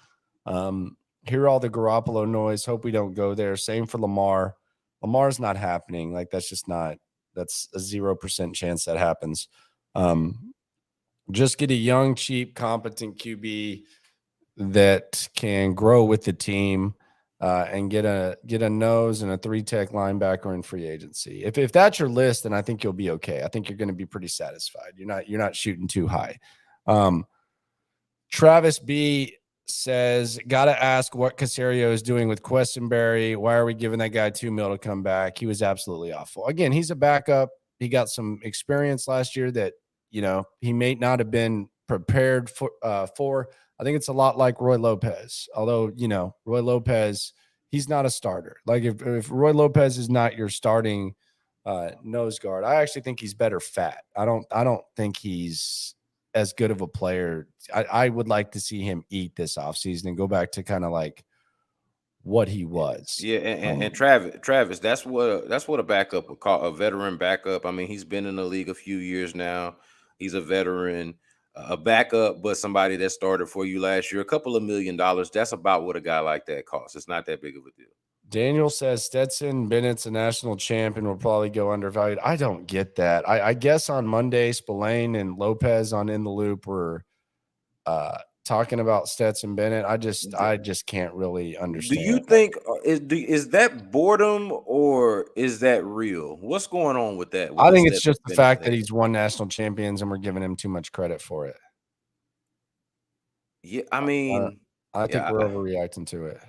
Hear all the Garoppolo noise. Hope we don't go there. Same for Lamar. Lamar's not happening. Like that's a 0% chance that happens. Just get a young, cheap, competent QB that can grow with the team and get a nose and a 3-tech linebacker in free agency. If that's your list, then I think you'll be okay. I think you're going to be pretty satisfied. You're not shooting too high. Travis B says, got to ask what Caserio is doing with Questenberry. Why are we giving that guy $2 million to come back? He was absolutely awful. Again, he's a backup. He got some experience last year that, he may not have been prepared for. I think it's a lot like Roy Lopez, although, Roy Lopez, he's not a starter. Like if Roy Lopez is not your starting nose guard, I actually think he's better fat. I don't think he's as good of a player. I would like to see him eat this offseason and go back to kind of like what he was. Yeah, and Travis, that's what a backup would call a veteran backup. I mean, he's been in the league a few years now. He's a veteran, a backup, but somebody that started for you last year, a couple of $1 million. That's about what a guy like that costs. It's not that big of a deal. Daniel says Stetson Bennett's a national champion, will probably go undervalued. I don't get that. I guess on Monday, Spillane and Lopez on In the Loop were talking about Stetson Bennett. I just can't really understand. Do you think is that boredom or is that real? What's going on with that? I think it's just the fact that he's won national champions and we're giving him too much credit for it. Yeah, I mean, I think we're overreacting to it.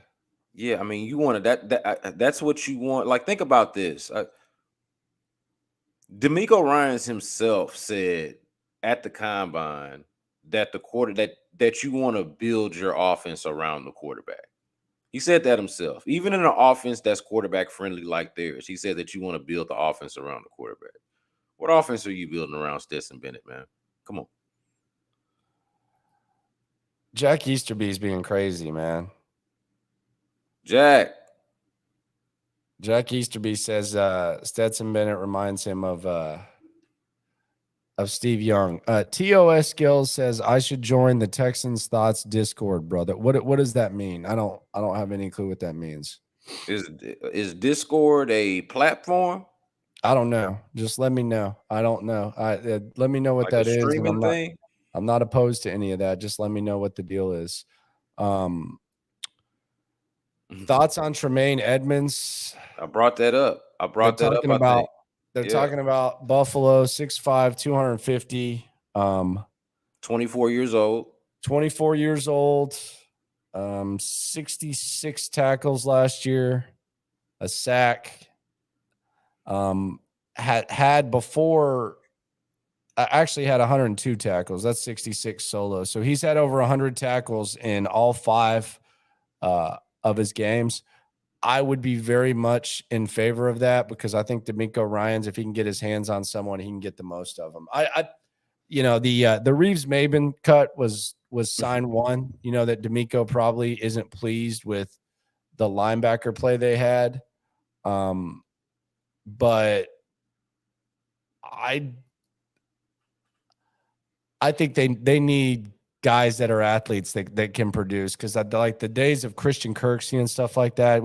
Yeah, I mean, you wanted that's what you want. Like, think about this. DeMeco Ryans himself said at the combine that that you want to build your offense around the quarterback. He said that himself. Even in an offense that's quarterback friendly like theirs, he said that you want to build the offense around the quarterback. What offense are you building around Stetson Bennett, man? Come on. Jack Easterby's being crazy, man. Jack Easterby says Stetson Bennett reminds him of Steve Young. TOS Skills says I should join the Texans Thoughts Discord, brother. What does that mean? I don't have any clue what that means. Is Discord a platform? I don't know. Just let me know. I don't know. Let me know what like that is. Streaming thing? I'm not opposed to any of that. Just let me know what the deal is. Thoughts on Tremaine Edmonds? I brought that up. They're talking about Buffalo, 6'5", 250. 24 years old. 24 years old. 66 tackles last year. A sack. Had before. Actually had 102 tackles. That's 66 solo. So he's had over 100 tackles in all 5 of his games. I would be very much in favor of that because I think DeMeco Ryans, if he can get his hands on someone, he can get the most of them. The Reeves Maben cut was sign one. That DeMeco probably isn't pleased with the linebacker play they had, but I think they need guys that are athletes that can produce, because I like the days of Christian Kirksey and stuff like that.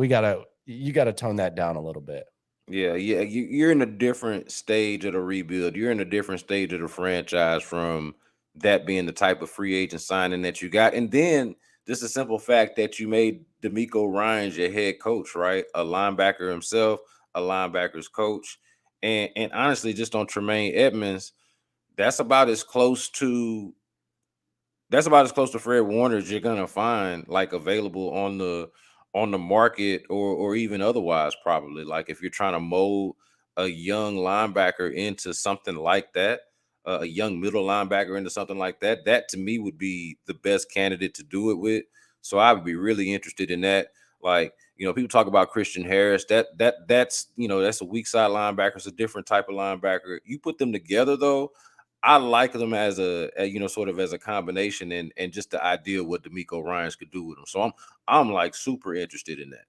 You gotta tone that down a little bit. Yeah. You're in a different stage of the rebuild. You're in a different stage of the franchise from that being the type of free agent signing that you got, and then just the simple fact that you made DeMeco Ryans your head coach, right? A linebacker himself, a linebacker's coach, and honestly, just on Tremaine Edmonds, that's about as close to Fred Warner as you're gonna find like available on the market or even otherwise, probably. Like if you're trying to mold a young linebacker into something like that, a young middle linebacker into something like that, that to me would be the best candidate to do it with. So I would be really interested in that. Like, people talk about Christian Harris. That's that's a weak side linebacker. It's a different type of linebacker. You put them together though, I like them as sort of as a combination, and just the idea of what D'Amico Ryans could do with them. So I'm like super interested in that.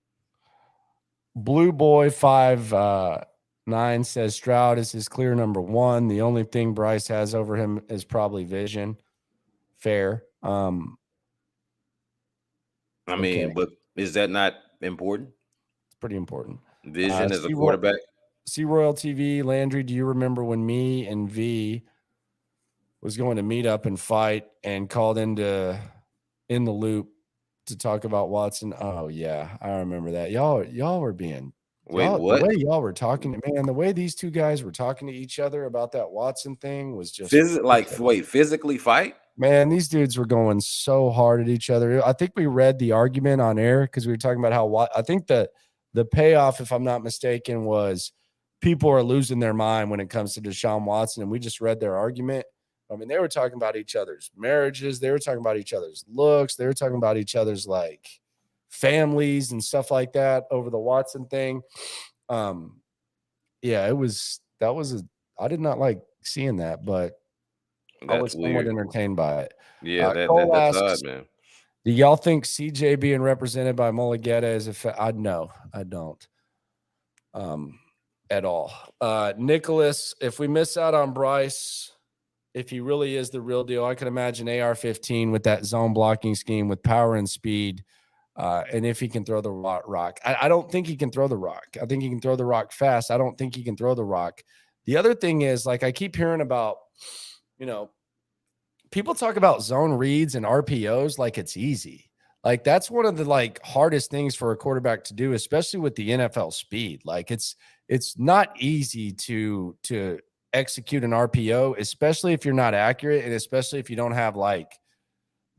Blue Boy 5'9" says Stroud is his clear number one. The only thing Bryce has over him is probably vision. Fair. I mean, but is that not important? It's pretty important. Vision as a quarterback. C Royal TV, Landry, do you remember when me and V was going to meet up and fight and called in the loop to talk about Watson? Oh yeah, I remember that. Y'all were being Wait, what? The way y'all were talking, man, the way these two guys were talking to each other about that Watson thing was just physically fight? Man, these dudes were going so hard at each other. I think we read the argument on air because we were talking about how I think that the payoff, if I'm not mistaken, was people are losing their mind when it comes to Deshaun Watson, and we just read their argument. I mean, they were talking about each other's marriages. They were talking about each other's looks. They were talking about each other's like families and stuff like that over the Watson thing. Yeah, I did not like seeing that, but I was somewhat entertained by it. Yeah, that's odd, man. Do y'all think CJ being represented by Mulligetta is no, I don't. At all. Nicholas, if we miss out on Bryce, if he really is the real deal, I can imagine AR-15 with that zone blocking scheme with power and speed. And if he can throw the rock, I don't think he can throw the rock. I think he can throw the rock fast. I don't think he can throw the rock. The other thing is, like, I keep hearing about, people talk about zone reads and RPOs like it's easy. Like that's one of the hardest things for a quarterback to do, especially with the NFL speed. Like it's not easy to execute an RPO, especially if you're not accurate, and especially if you don't have like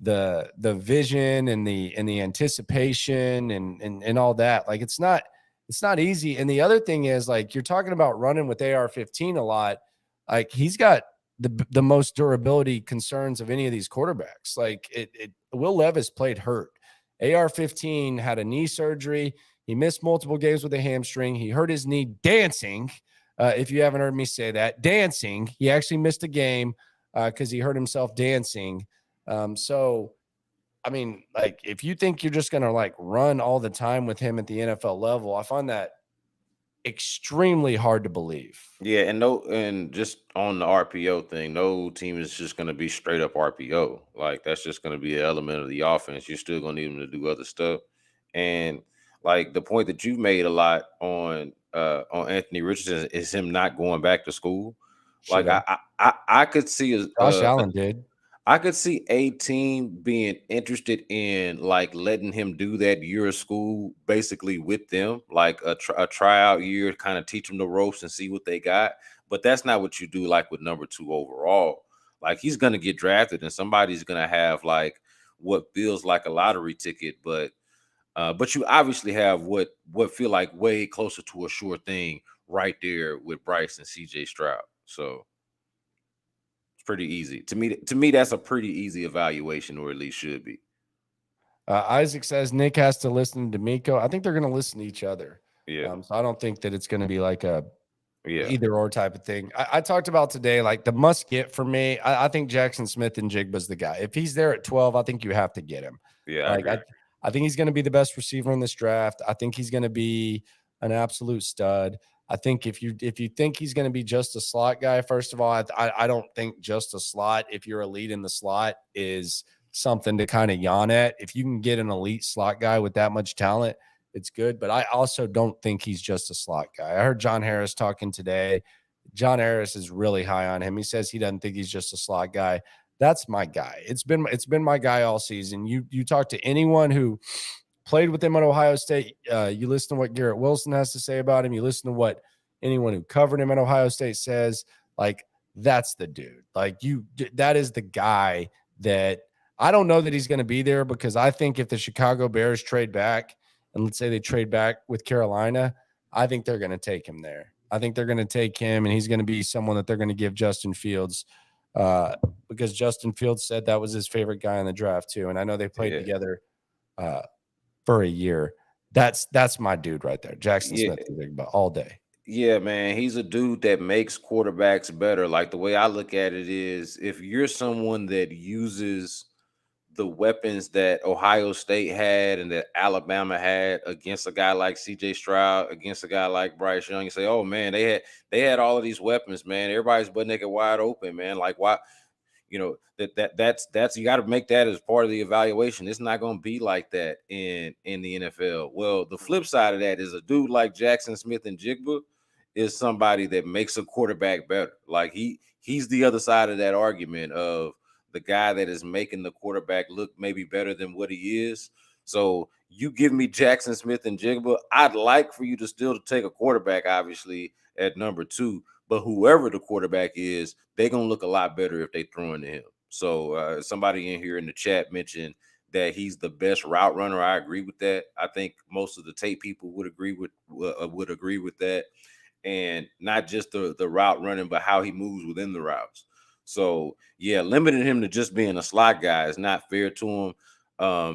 the vision and the anticipation and all that. Like it's not easy. And the other thing is, like, you're talking about running with AR-15 a lot. Like he's got the most durability concerns of any of these quarterbacks. Like Will Levis played hurt. AR-15 had a knee surgery. He missed multiple games with a hamstring. He hurt his knee dancing. If you haven't heard me say that, dancing. He actually missed a game because he hurt himself dancing. So, I mean, like, if you think you're just going to like run all the time with him at the NFL level, I find that extremely hard to believe. Yeah, and just on the RPO thing, no team is just going to be straight up RPO. Like that's just going to be an element of the offense. You're still going to need them to do other stuff. And like the point that you've made a lot on Anthony Richardson is him not going back to school. Like I could see Josh Allen did. I could see a team being interested in like letting him do that year of school basically with them, like a tryout year, kind of teach them the ropes and see what they got. But that's not what you do like with number 2 overall. Like he's going to get drafted and somebody's going to have like what feels like a lottery ticket, but you obviously have what feel like way closer to a sure thing right there with Bryce and CJ Stroud. So pretty easy to me. That's a pretty easy evaluation, or at least should be. Isaac says Nick has to listen to D'Amico. I think they're going to listen to each other. Yeah. So I don't think that it's going to be like a either or type of thing. I talked about today, like the must get for me. I think Jackson Smith and Jigba's the guy. If he's there at 12, I think you have to get him. Yeah. I think he's going to be the best receiver in this draft. I think he's going to be an absolute stud. I think if you think he's going to be just a slot guy, first of all, I don't think just a slot, if you're elite in the slot, is something to kind of yawn at. If you can get an elite slot guy with that much talent, it's good. But I also don't think he's just a slot guy. I heard John Harris talking today. John Harris is really high on him. He says he doesn't think he's just a slot guy. That's my guy. It's been my guy all season. You talk to anyone who played with him at Ohio State. You listen to what Garrett Wilson has to say about him. You listen to what anyone who covered him at Ohio State says. Like, that's the dude. Like, that is the guy that I don't know that he's going to be there, because I think if the Chicago Bears trade back, and let's say they trade back with Carolina, I think they're going to take him there. I think they're going to take him, and he's going to be someone that they're going to give Justin Fields because Justin Fields said that was his favorite guy in the draft too. And I know they played together for a year. That's my dude right there, Jackson Smith, all day. Yeah, man, he's a dude that makes quarterbacks better. Like the way I look at it is, if you're someone that uses the weapons that Ohio State had and that Alabama had against a guy like CJ Stroud, against a guy like Bryce Young, you say, oh man, they had all of these weapons, man. Everybody's butt naked wide open, man. Like, why? You know, that's you got to make that as part of the evaluation. It's not going to be like that in the NFL. Well, the flip side of that is a dude like Jackson Smith and Jigba is somebody that makes a quarterback better. Like he's the other side of that argument of the guy that is making the quarterback look maybe better than what he is. So you give me Jackson Smith and Jigba, I'd like for you to still take a quarterback, obviously, at number 2. But whoever the quarterback is, they're going to look a lot better if they throw into him. So somebody in here in the chat mentioned that he's the best route runner. I agree with that. I think most of the tape people would agree with that. And not just the route running, but how he moves within the routes. So, yeah, limiting him to just being a slot guy is not fair to him.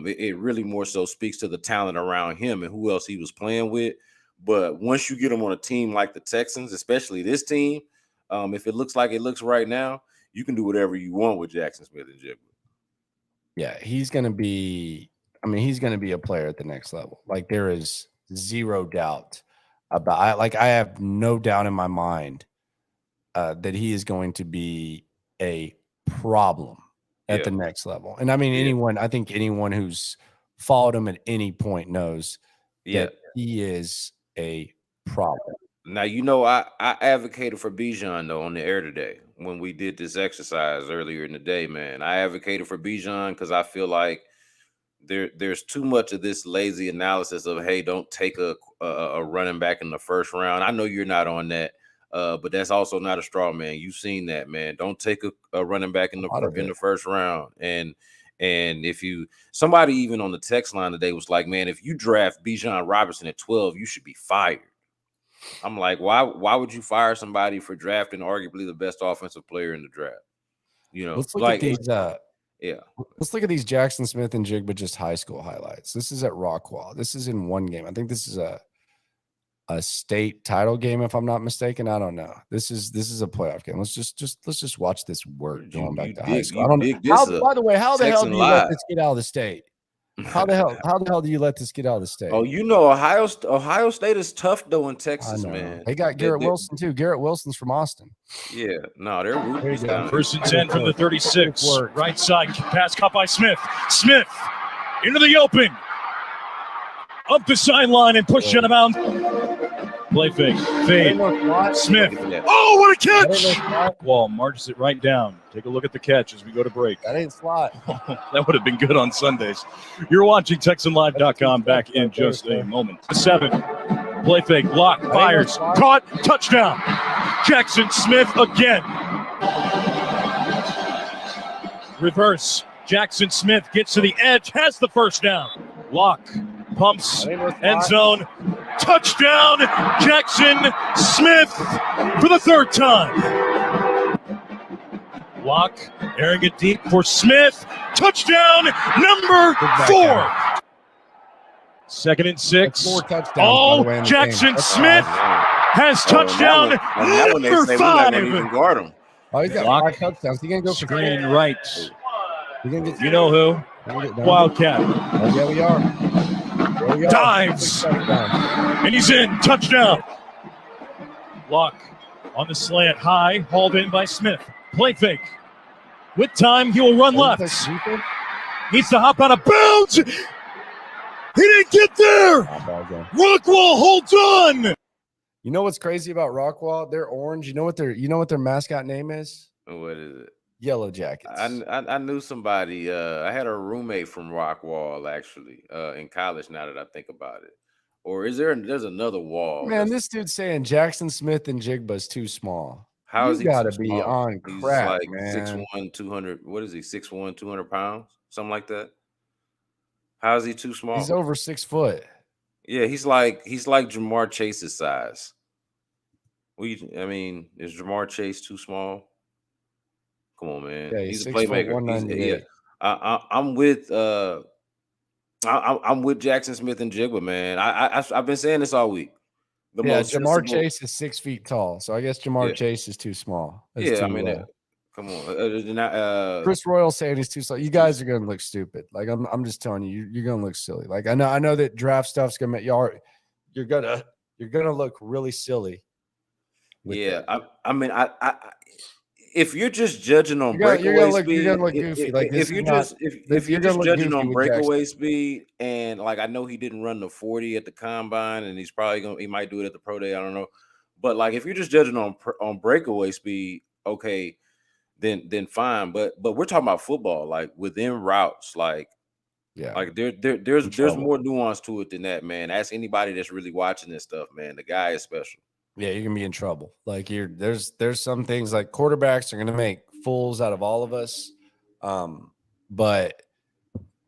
It really more so speaks to the talent around him and who else he was playing with. But once you get him on a team like the Texans, especially this team, if it looks like it looks right now, you can do whatever you want with Jackson Smith and Jigba. Yeah, he's going to be a player at the next level. Like, there is zero doubt about. I have no doubt in my mind that he is going to be a problem at the next level. And I mean, I think anyone who's followed him at any point knows that he is a problem. Now, you know, I advocated for Bijan, though, on the air today when we did this exercise earlier in the day, man. I advocated for Bijan because I feel like there's too much of this lazy analysis of, hey, don't take a running back in the first round. I know you're not on that, but that's also not a straw man. You've seen that, man. Don't take a running back in the first round. And if somebody even on the text line today was like, man, if you draft Bijan Robinson at 12, you should be fired. I'm like, why would you fire somebody for drafting arguably the best offensive player in the draft? You know, let's look at these. Let's look at these Jackson Smith and Jigba just high school highlights. This is at Rockwall. This is in one game. I think this is a state title game, if I'm not mistaken. I don't know. This is a playoff game. Let's just watch this work going back to high school. I don't know. By the way, how the hell do you let this get out of the state? How the hell do you let this get out of the state? Oh, you know, Ohio State is tough though in Texas, man. They got Garrett Wilson too. Garrett Wilson's from Austin. Yeah, no, they're rookies. First and 10 from the 36. Right side pass caught by Smith. Smith into the open, up the sideline and pushed out of bounds. Play fake, fade. Smith. Oh, what a catch! Wall marches it right down. Take a look at the catch as we go to break. That ain't slot. That would have been good on Sundays. You're watching TexanLive.com. Back in just a moment. 7. Play fake. Lock. Fires. Caught. Touchdown. Jackson Smith again. Reverse. Jackson Smith gets to the edge. Has the first down. Lock. Pumps. End zone. Touchdown. Jackson Smith for the third time. Lock. Airing it deep for Smith. Touchdown number 4. 2nd and 6. Oh, Jackson Smith has touchdown number 5. Oh, he's got 5 touchdowns. He's going to go for Green right. You know who? Wildcat. Oh, yeah, we are. Dives. And he's in. Touchdown. Lock on the slant. High. Hauled in by Smith. Play fake. With time, he will run left. Needs to hop out of bounds. He didn't get there. Rockwall holds on. You know what's crazy about Rockwall? They're orange. You know what their mascot name is? What is it? Yellow Jackets. I knew somebody. I had a roommate from Rockwall actually in college. Now that I think about it, or there's another wall? Man, this dude's saying Jackson Smith and Jigba's too small. How is he? Got to be on crack, He's like 6'1", 200. What is he? 6'1", 200 pounds, something like that. How is he too small? He's over 6 foot. Yeah, he's like Jamar Chase's size. Is Jamar Chase too small? Come on, man. Yeah, He's a 6 foot, playmaker. He's 198. I'm with Jackson Smith and Jigba, man. I've been saying this all week. The Yeah, most Jamar sensible, Chase is 6 feet tall, so I guess Jamar yeah, Chase is too small. It's yeah. I too, mean, come on. Chris Royal saying he's too slow. You guys are gonna look stupid. Like I'm just telling you, you're gonna look silly. Like I know that draft stuff's gonna make y'all. You're gonna look really silly. With yeah. that. I mean, if you're just judging on You're breakaway gonna speed, look goofy. Like if this is you're not. just if you're You're gonna just look judging goofy on with Jackson. breakaway speed, and like I know he didn't run the 40 at the combine, and he might do it at the pro day. I don't know, but like if you're just judging on breakaway speed, okay, then fine. But we're talking about football, like within routes, like. Yeah, Like there's more nuance to it than that, man. Ask anybody that's really watching this stuff, man. The guy is special. yeah, you're gonna be in trouble. Like there's some things like quarterbacks are gonna make fools out of all of us. But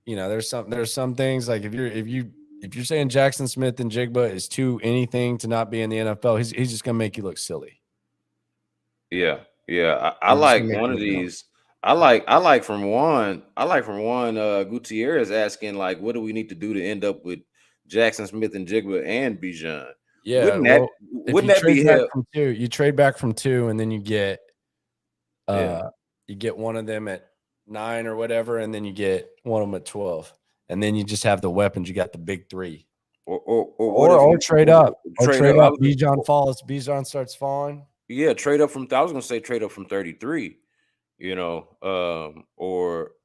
there's some things like if you're saying Jackson Smith and Jigba is too anything to not be in the NFL, he's just gonna make you look silly. Yeah. I like one of these. I like from one Gutierrez asking like, what do we need to do to end up with Jackson Smith and Jigba and Bijan? Yeah, wouldn't that be hell? You trade back from 2, and then you get one of them at 9 or whatever, and then you get one of them at 12, and then you just have the weapons. You got the big 3, or trade up. Bijan falls. Bijan starts falling. Yeah, trade up from. I was gonna say trade up from 33. Or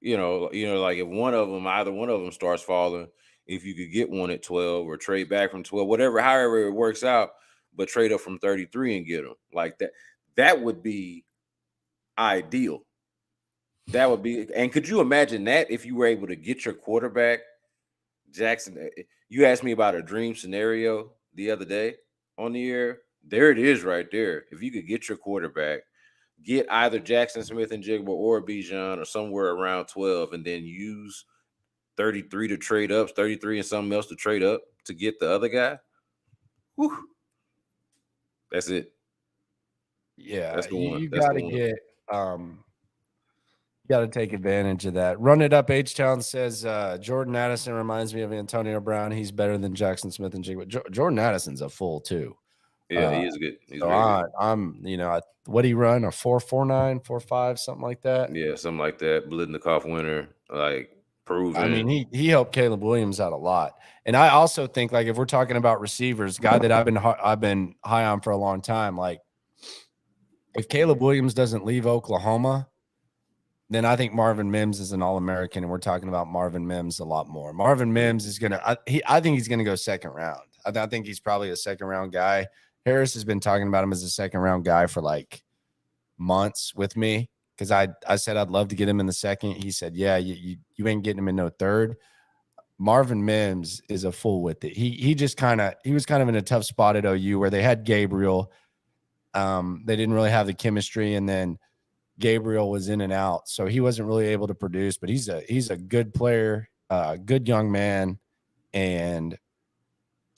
like if either one of them starts falling, if you could get one at 12 or trade back from 12, however it works out, but trade up from 33 and get them like that. That would be ideal. That would be. And could you imagine that if you were able to get your quarterback, Jackson? You asked me about a dream scenario the other day on the air. There it is right there. If you could get your quarterback, get either Jackson Smith and Jigba or Bijan or somewhere around 12, and then use 33 to trade up, 33 and something else to trade up to get the other guy. Whew. That's it. Yeah, that's the one. You got to get got to take advantage of that. Run it up. H-Town says Jordan Addison reminds me of Antonio Brown. He's better than Jackson Smith and Jigba. Jordan Addison's a full too. Yeah, he is good. He's very good. I'm what do he run? A 4.49, 4.5, something like that. Yeah, something like that. Blitnikoff winner, like proven. I mean, he helped Caleb Williams out a lot. And I also think like if we're talking about receivers, guy that I've been high on for a long time, like if Caleb Williams doesn't leave Oklahoma, then I think Marvin Mims is an All-American, and we're talking about Marvin Mims a lot more. Marvin Mims is I think he's gonna go second round. I think he's probably a second round guy. Harris has been talking about him as a second round guy for like months with me because I said I'd love to get him in the second. He said, yeah, you ain't getting him in no third. Marvin Mims is a fool with it. He was kind of in a tough spot at OU where they had Gabriel. They didn't really have the chemistry, and then Gabriel was in and out, so he wasn't really able to produce. But he's a good player, good young man, and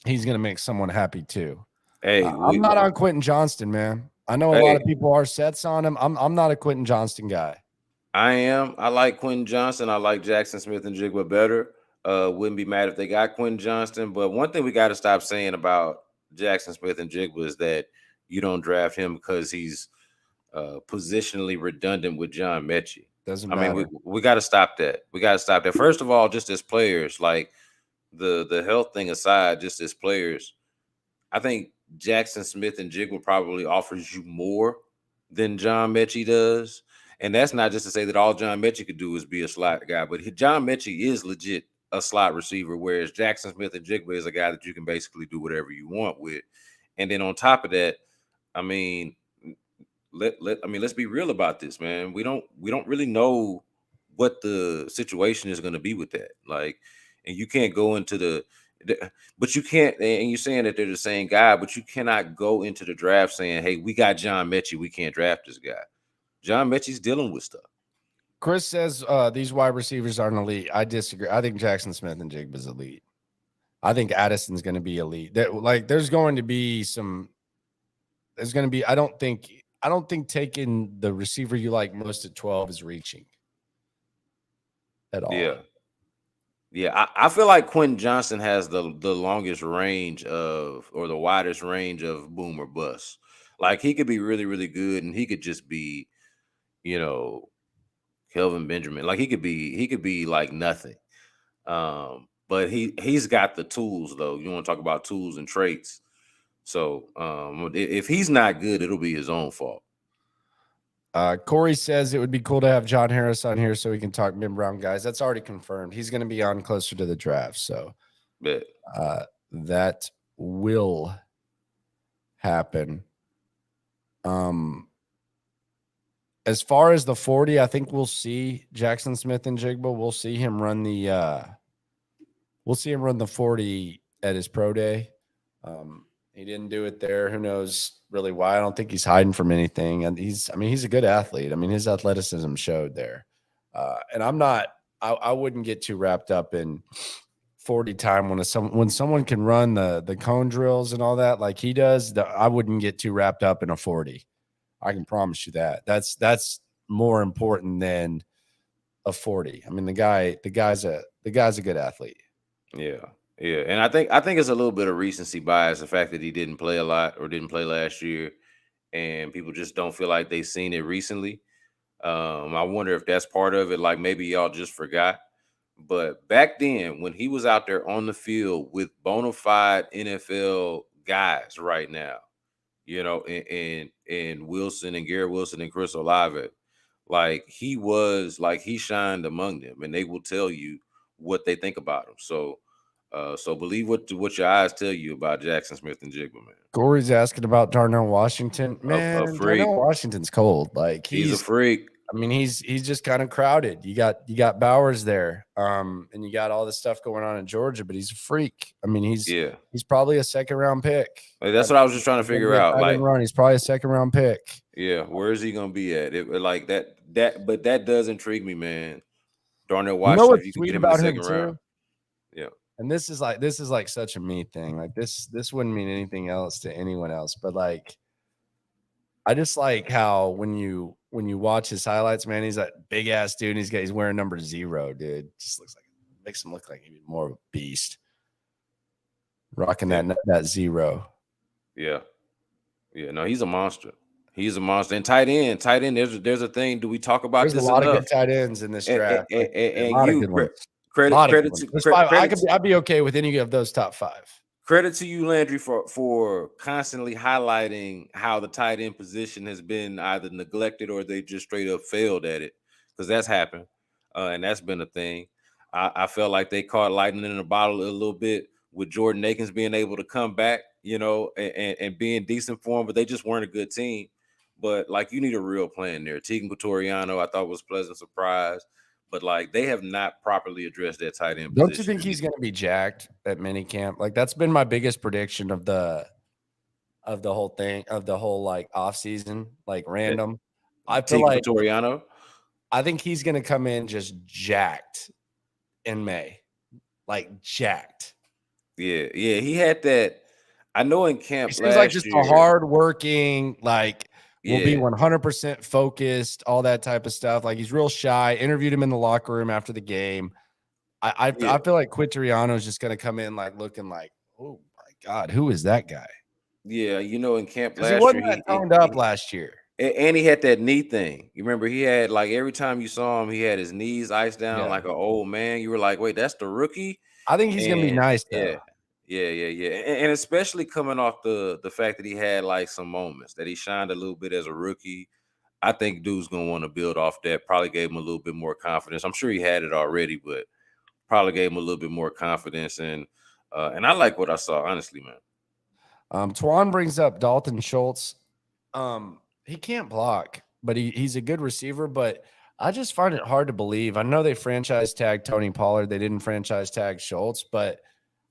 he's gonna make someone happy too. Hey, I'm not on Quentin Johnston, man. I know a lot of people are sets on him. I'm not a Quentin Johnston guy. I am. I like Quentin Johnston. I like Jackson Smith and Jigba better. Wouldn't be mad if they got Quentin Johnston. But one thing we got to stop saying about Jackson Smith and Jigba is that you don't draft him because he's positionally redundant with John Mechie. Doesn't matter. I mean, we got to stop that. We got to stop that. First of all, just as players, like the health thing aside, just as players, I think Jackson Smith and Jigba probably offers you more than John Mechie does. And that's not just to say that all John Mechie could do is be a slot guy, but John Mechie is legit a slot receiver, whereas Jackson Smith and Jigba is a guy that you can basically do whatever you want with. And then on top of that, I mean, let's be real about this, man. We don't really know what the situation is going to be with that. Like, and you can't go into but you can't, and you're saying that they're the same guy, but you cannot go into the draft saying, hey, we got John Mechie, we can't draft this guy. John Mechie's dealing with stuff. Chris says these wide receivers aren't elite. I disagree. I think Jackson Smith and Jigba is elite. I think Addison's going to be elite. I don't think I don't think taking the receiver you like most at 12 is reaching at all. Yeah. Yeah, I feel like Quentin Johnson has the longest range of, or the widest range of boom or bust. Like he could be really, really good, and he could just be, Kelvin Benjamin. Like he could be like nothing. But he's got the tools though. You want to talk about tools and traits. So if he's not good, it'll be his own fault. Corey says it would be cool to have John Harris on here so we can talk mid-round guys. That's already confirmed. He's going to be on closer to the draft. So that will happen. As far as the 40, I think we'll see Jackson Smith and Jigba. We'll see him run the 40 at his pro day. He didn't do it there. Who knows really why? I don't think he's hiding from anything. And he's a good athlete. I mean, his athleticism showed there. And I wouldn't get too wrapped up in 40 time when someone can run the cone drills and all that like he does. I wouldn't get too wrapped up in a 40. I can promise you that. That's more important than a 40. I mean, the guy's a good athlete. Yeah. Yeah, and I think it's a little bit of recency bias, the fact that he didn't play a lot or didn't play last year, and people just don't feel like they've seen it recently. I wonder if that's part of it. Like maybe y'all just forgot. But back then, when he was out there on the field with bona fide NFL guys right now, and Wilson and Garrett Wilson and Chris Olave, like he shined among them, and they will tell you what they think about him. So believe what your eyes tell you about Jackson Smith and Jigba, man. Corey's asking about Darnell Washington. Man, a freak. Darnell Washington's cold. Like he's a freak. I mean, he's just kind of crowded. You got Bowers there, and you got all this stuff going on in Georgia, but he's a freak. I mean, he's probably a second round pick. Like, that's what I was just trying to figure out. Like, he's probably a second round pick. Yeah, where is he gonna be at? Like that, but that does intrigue me, man. Darnell Washington, if you can get him in the second round. Yeah. And this is like such a me thing. Like this wouldn't mean anything else to anyone else. But like, I just like how when you watch his highlights, man, he's that big ass dude. And he's wearing number 0, dude. Just makes him look like even more of a beast. Rocking that 0. Yeah. Yeah. No, he's a monster. He's a monster. And tight end. There's a thing. Do we talk about this? There's a lot of good tight ends in this draft. And a lot of you, good ones. I'd be okay with any of those top 5. Credit to you, Landry, for constantly highlighting how the tight end position has been either neglected or they just straight up failed at it, because that's happened, and that's been a thing. I felt like they caught lightning in a bottle a little bit with Jordan Akins being able to come back, and being decent for him, but they just weren't a good team. But like, you need a real plan there. Tegan Quatoriano, I thought was a pleasant surprise. But like, they have not properly addressed that tight end position. Don't you think he's going to be jacked at minicamp? Like that's been my biggest prediction of the whole thing, of the whole like off season, like random. I feel like Toriano. I think he's going to come in just jacked in May, like jacked. Yeah, he had that. I know in camp he seems like just a hardworking, like. Will be 100% focused, all that type of stuff. Like he's real shy. Interviewed him in the locker room after the game. I feel like Quatoriano is just going to come in like looking like, oh my God, who is that guy? Yeah, in camp last year, he wasn't that toned up last year. And he had that knee thing. You remember he had like every time you saw him, he had his knees iced down like an old man. You were like, wait, that's the rookie? I think he's going to be nice though. Yeah. And especially coming off the fact that he had like some moments that he shined a little bit as a rookie. I think dude's going to want to build off that. Probably gave him a little bit more confidence. I'm sure he had it already, but probably gave him a little bit more confidence. And I like what I saw, honestly, man. Twan brings up Dalton Schultz. He can't block, but he's a good receiver, but I just find it hard to believe. I know they franchise tagged Tony Pollard. They didn't franchise tag Schultz, but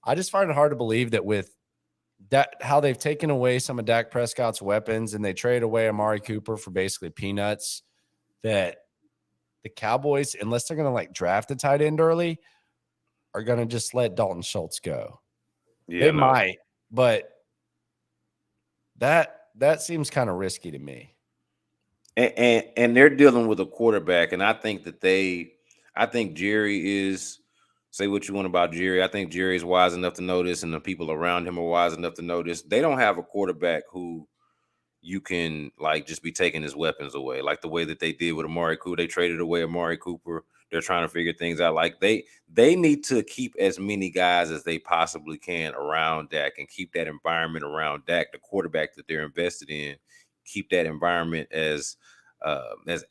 I just find it hard to believe that with that, how they've taken away some of Dak Prescott's weapons and they trade away Amari Cooper for basically peanuts, that the Cowboys, unless they're going to like draft a tight end early, are going to just let Dalton Schultz go. Yeah, they might, but that seems kind of risky to me. And they're dealing with a quarterback, and I think Jerry is. Say what you want about Jerry. I think Jerry is wise enough to know this, and the people around him are wise enough to know this. They don't have a quarterback who you can like just be taking his weapons away, like the way that they did with Amari Cooper. They traded away Amari Cooper. They're trying to figure things out. Like they need to keep as many guys as they possibly can around Dak and keep that environment around Dak, the quarterback that they're invested in. Keep that environment as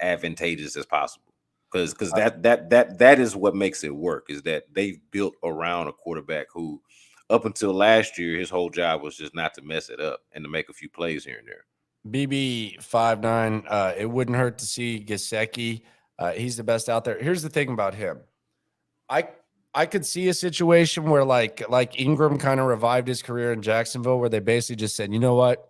advantageous as possible. Because that is what makes it work, is that they've built around a quarterback who, up until last year, his whole job was just not to mess it up and to make a few plays here and there. BB59, it wouldn't hurt to see Gesicki. He's the best out there. Here's the thing about him. I could see a situation where like Ingram kind of revived his career in Jacksonville, where they basically just said, you know what?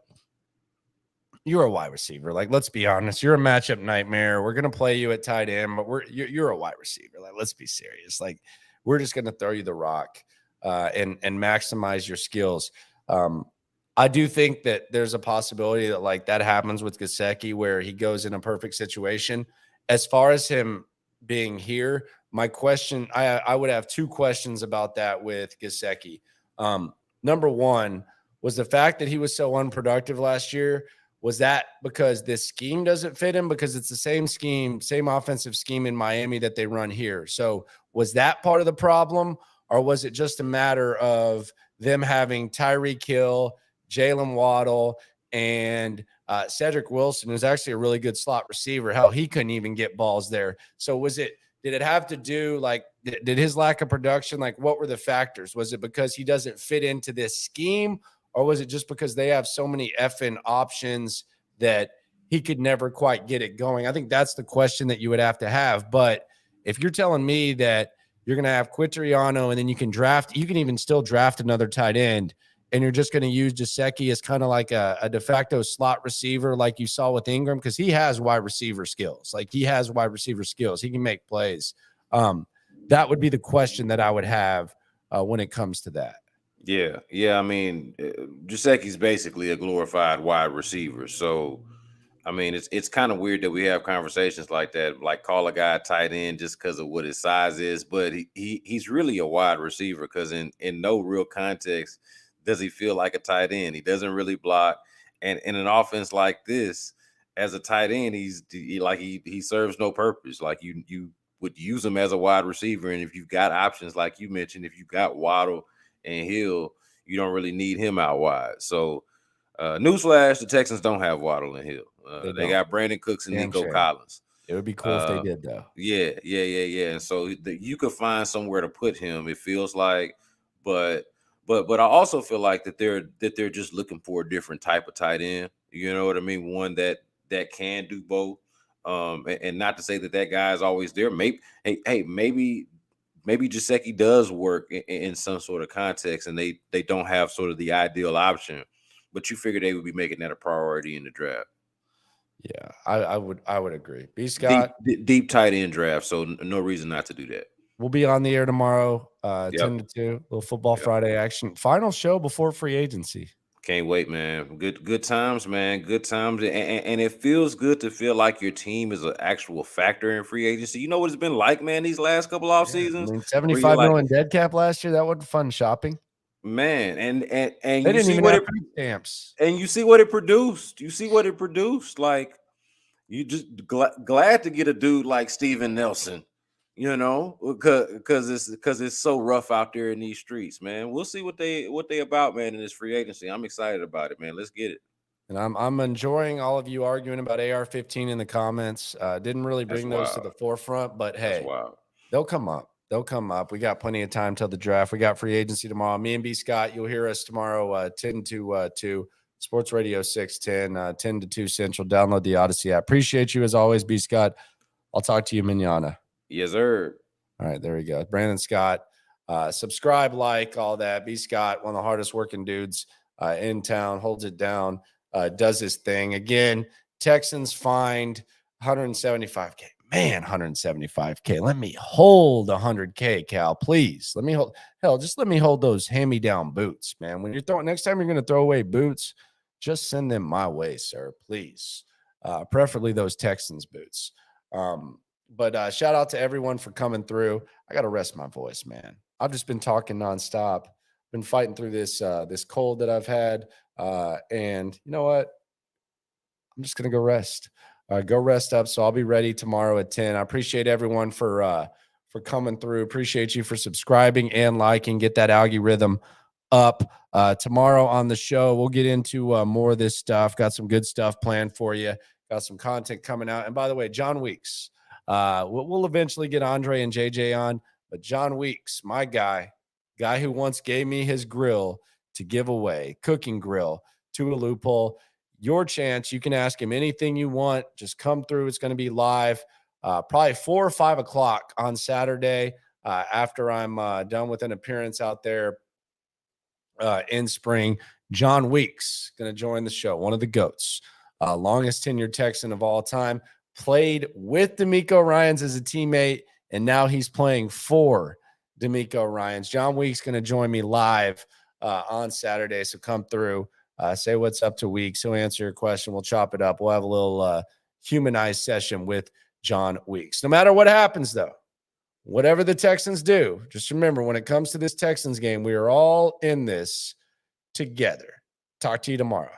You're a wide receiver. Like, let's be honest. You're a matchup nightmare. We're going to play you at tight end, but you're a wide receiver. Like, let's be serious. Like, we're just going to throw you the rock and maximize your skills. I do think that there's a possibility that like that happens with Gesicki, where he goes in a perfect situation. As far as him being here, my question, I would have two questions about that with Gesicki. Number one was the fact that he was so unproductive last year. Was that because this scheme doesn't fit him? Because it's the same scheme, same offensive scheme in Miami that they run here. So was that part of the problem, or was it just a matter of them having Tyreek Hill, Jalen Waddle, and Cedric Wilson, who's actually a really good slot receiver? Hell, he couldn't even get balls there. So did it have to do, like, did his lack of production, like, what were the factors? Was it because he doesn't fit into this scheme, or was it just because they have so many effing options that he could never quite get it going? I think that's the question that you would have to have. But if you're telling me that you're going to have Quitoriano and then you can even still draft another tight end, and you're just going to use Gesicki as kind of like a de facto slot receiver like you saw with Ingram, because he has wide receiver skills. Like, he has wide receiver skills. He can make plays. That would be the question that I would have when it comes to that. Yeah. I mean, Gesicki's basically a glorified wide receiver. So, I mean, it's kind of weird that we have conversations like that, like call a guy tight end just because of what his size is. But he's really a wide receiver, because in no real context does he feel like a tight end. He doesn't really block. And in an offense like this, as a tight end, he serves no purpose. Like, you would use him as a wide receiver. And if you've got options, like you mentioned, if you've got Waddle and Hill, you don't really need him out wide. So, newsflash, the Texans don't have Waddle and Hill. They got Brandon Cooks and Nico Collins. It would be cool if they did, though. Yeah. And so you could find somewhere to put him, it feels like. But I also feel like that they're just looking for a different type of tight end. You know what I mean? One that can do both. And not to say that guy is always there. Maybe Gesicki does work in some sort of context, and they don't have sort of the ideal option, but you figure they would be making that a priority in the draft. Yeah, I would agree. B. Scott, deep tight end draft, so no reason not to do that. We'll be on the air tomorrow, 10 to 2, little Football Friday action. Final show before free agency. Can't wait, man. Good times, man. Good times. And it feels good to feel like your team is an actual factor in free agency. You know what it's been like, man, these last couple off seasons? I mean, 75 million dead cap last year. That wasn't fun shopping. Man, and they you didn't see even what have it stamps. And you see what it produced. Like, you just glad to get a dude like Steven Nelson, you know, because it's so rough out there in these streets, man. We'll see what they about, man, in this free agency. I'm excited about it, man. Let's get it. And I'm enjoying all of you arguing about AR-15 in the comments. Didn't really bring those to the forefront, but hey, they'll come up. They'll come up. We got plenty of time till the draft. We got free agency tomorrow. Me and B. Scott, you'll hear us tomorrow, 10 to 2, Sports Radio 610, 10 to 2 Central. Download the Odyssey app. Appreciate you as always, B. Scott. I'll talk to you mañana. Yes, sir. All right, there we go. Brandon Scott. Subscribe, like, all that. B. Scott, one of the hardest working dudes in town, holds it down, does his thing. Again, Texans fined $175K. Man, $175K. Let me hold $100K, Cal, please. Let me hold. Hell, just let me hold those hand-me-down boots, man. When you're throwing, next time you're going to throw away boots, just send them my way, sir, please. preferably those Texans boots. But shout out to everyone for coming through. I got to rest my voice, man. I've just been talking nonstop. Been fighting through this cold that I've had. And you know what? I'm just going to go rest. Go rest up. So I'll be ready tomorrow at 10. I appreciate everyone for coming through. Appreciate you for subscribing and liking. Get that algorithm up. Tomorrow on the show, we'll get into more of this stuff. Got some good stuff planned for you. Got some content coming out. And by the way, John Weeks, we'll eventually get Andre and JJ on, but John Weeks, my guy who once gave me his grill to give away, cooking grill to a loophole. Your chance. You can ask him anything you want. Just come through. It's going to be live, probably 4 or 5 o'clock on Saturday after I'm done with an appearance out there in spring. John Weeks going to join the show. One of the GOATs, longest tenured Texan of all time. Played with DeMeco Ryans as a teammate, and now he's playing for DeMeco Ryans. John Weeks going to join me live on Saturday, so come through. Say what's up to Weeks. He'll answer your question. We'll chop it up. We'll have a little humanized session with John Weeks. No matter what happens, though, whatever the Texans do, just remember when it comes to this Texans game, we are all in this together. Talk to you tomorrow.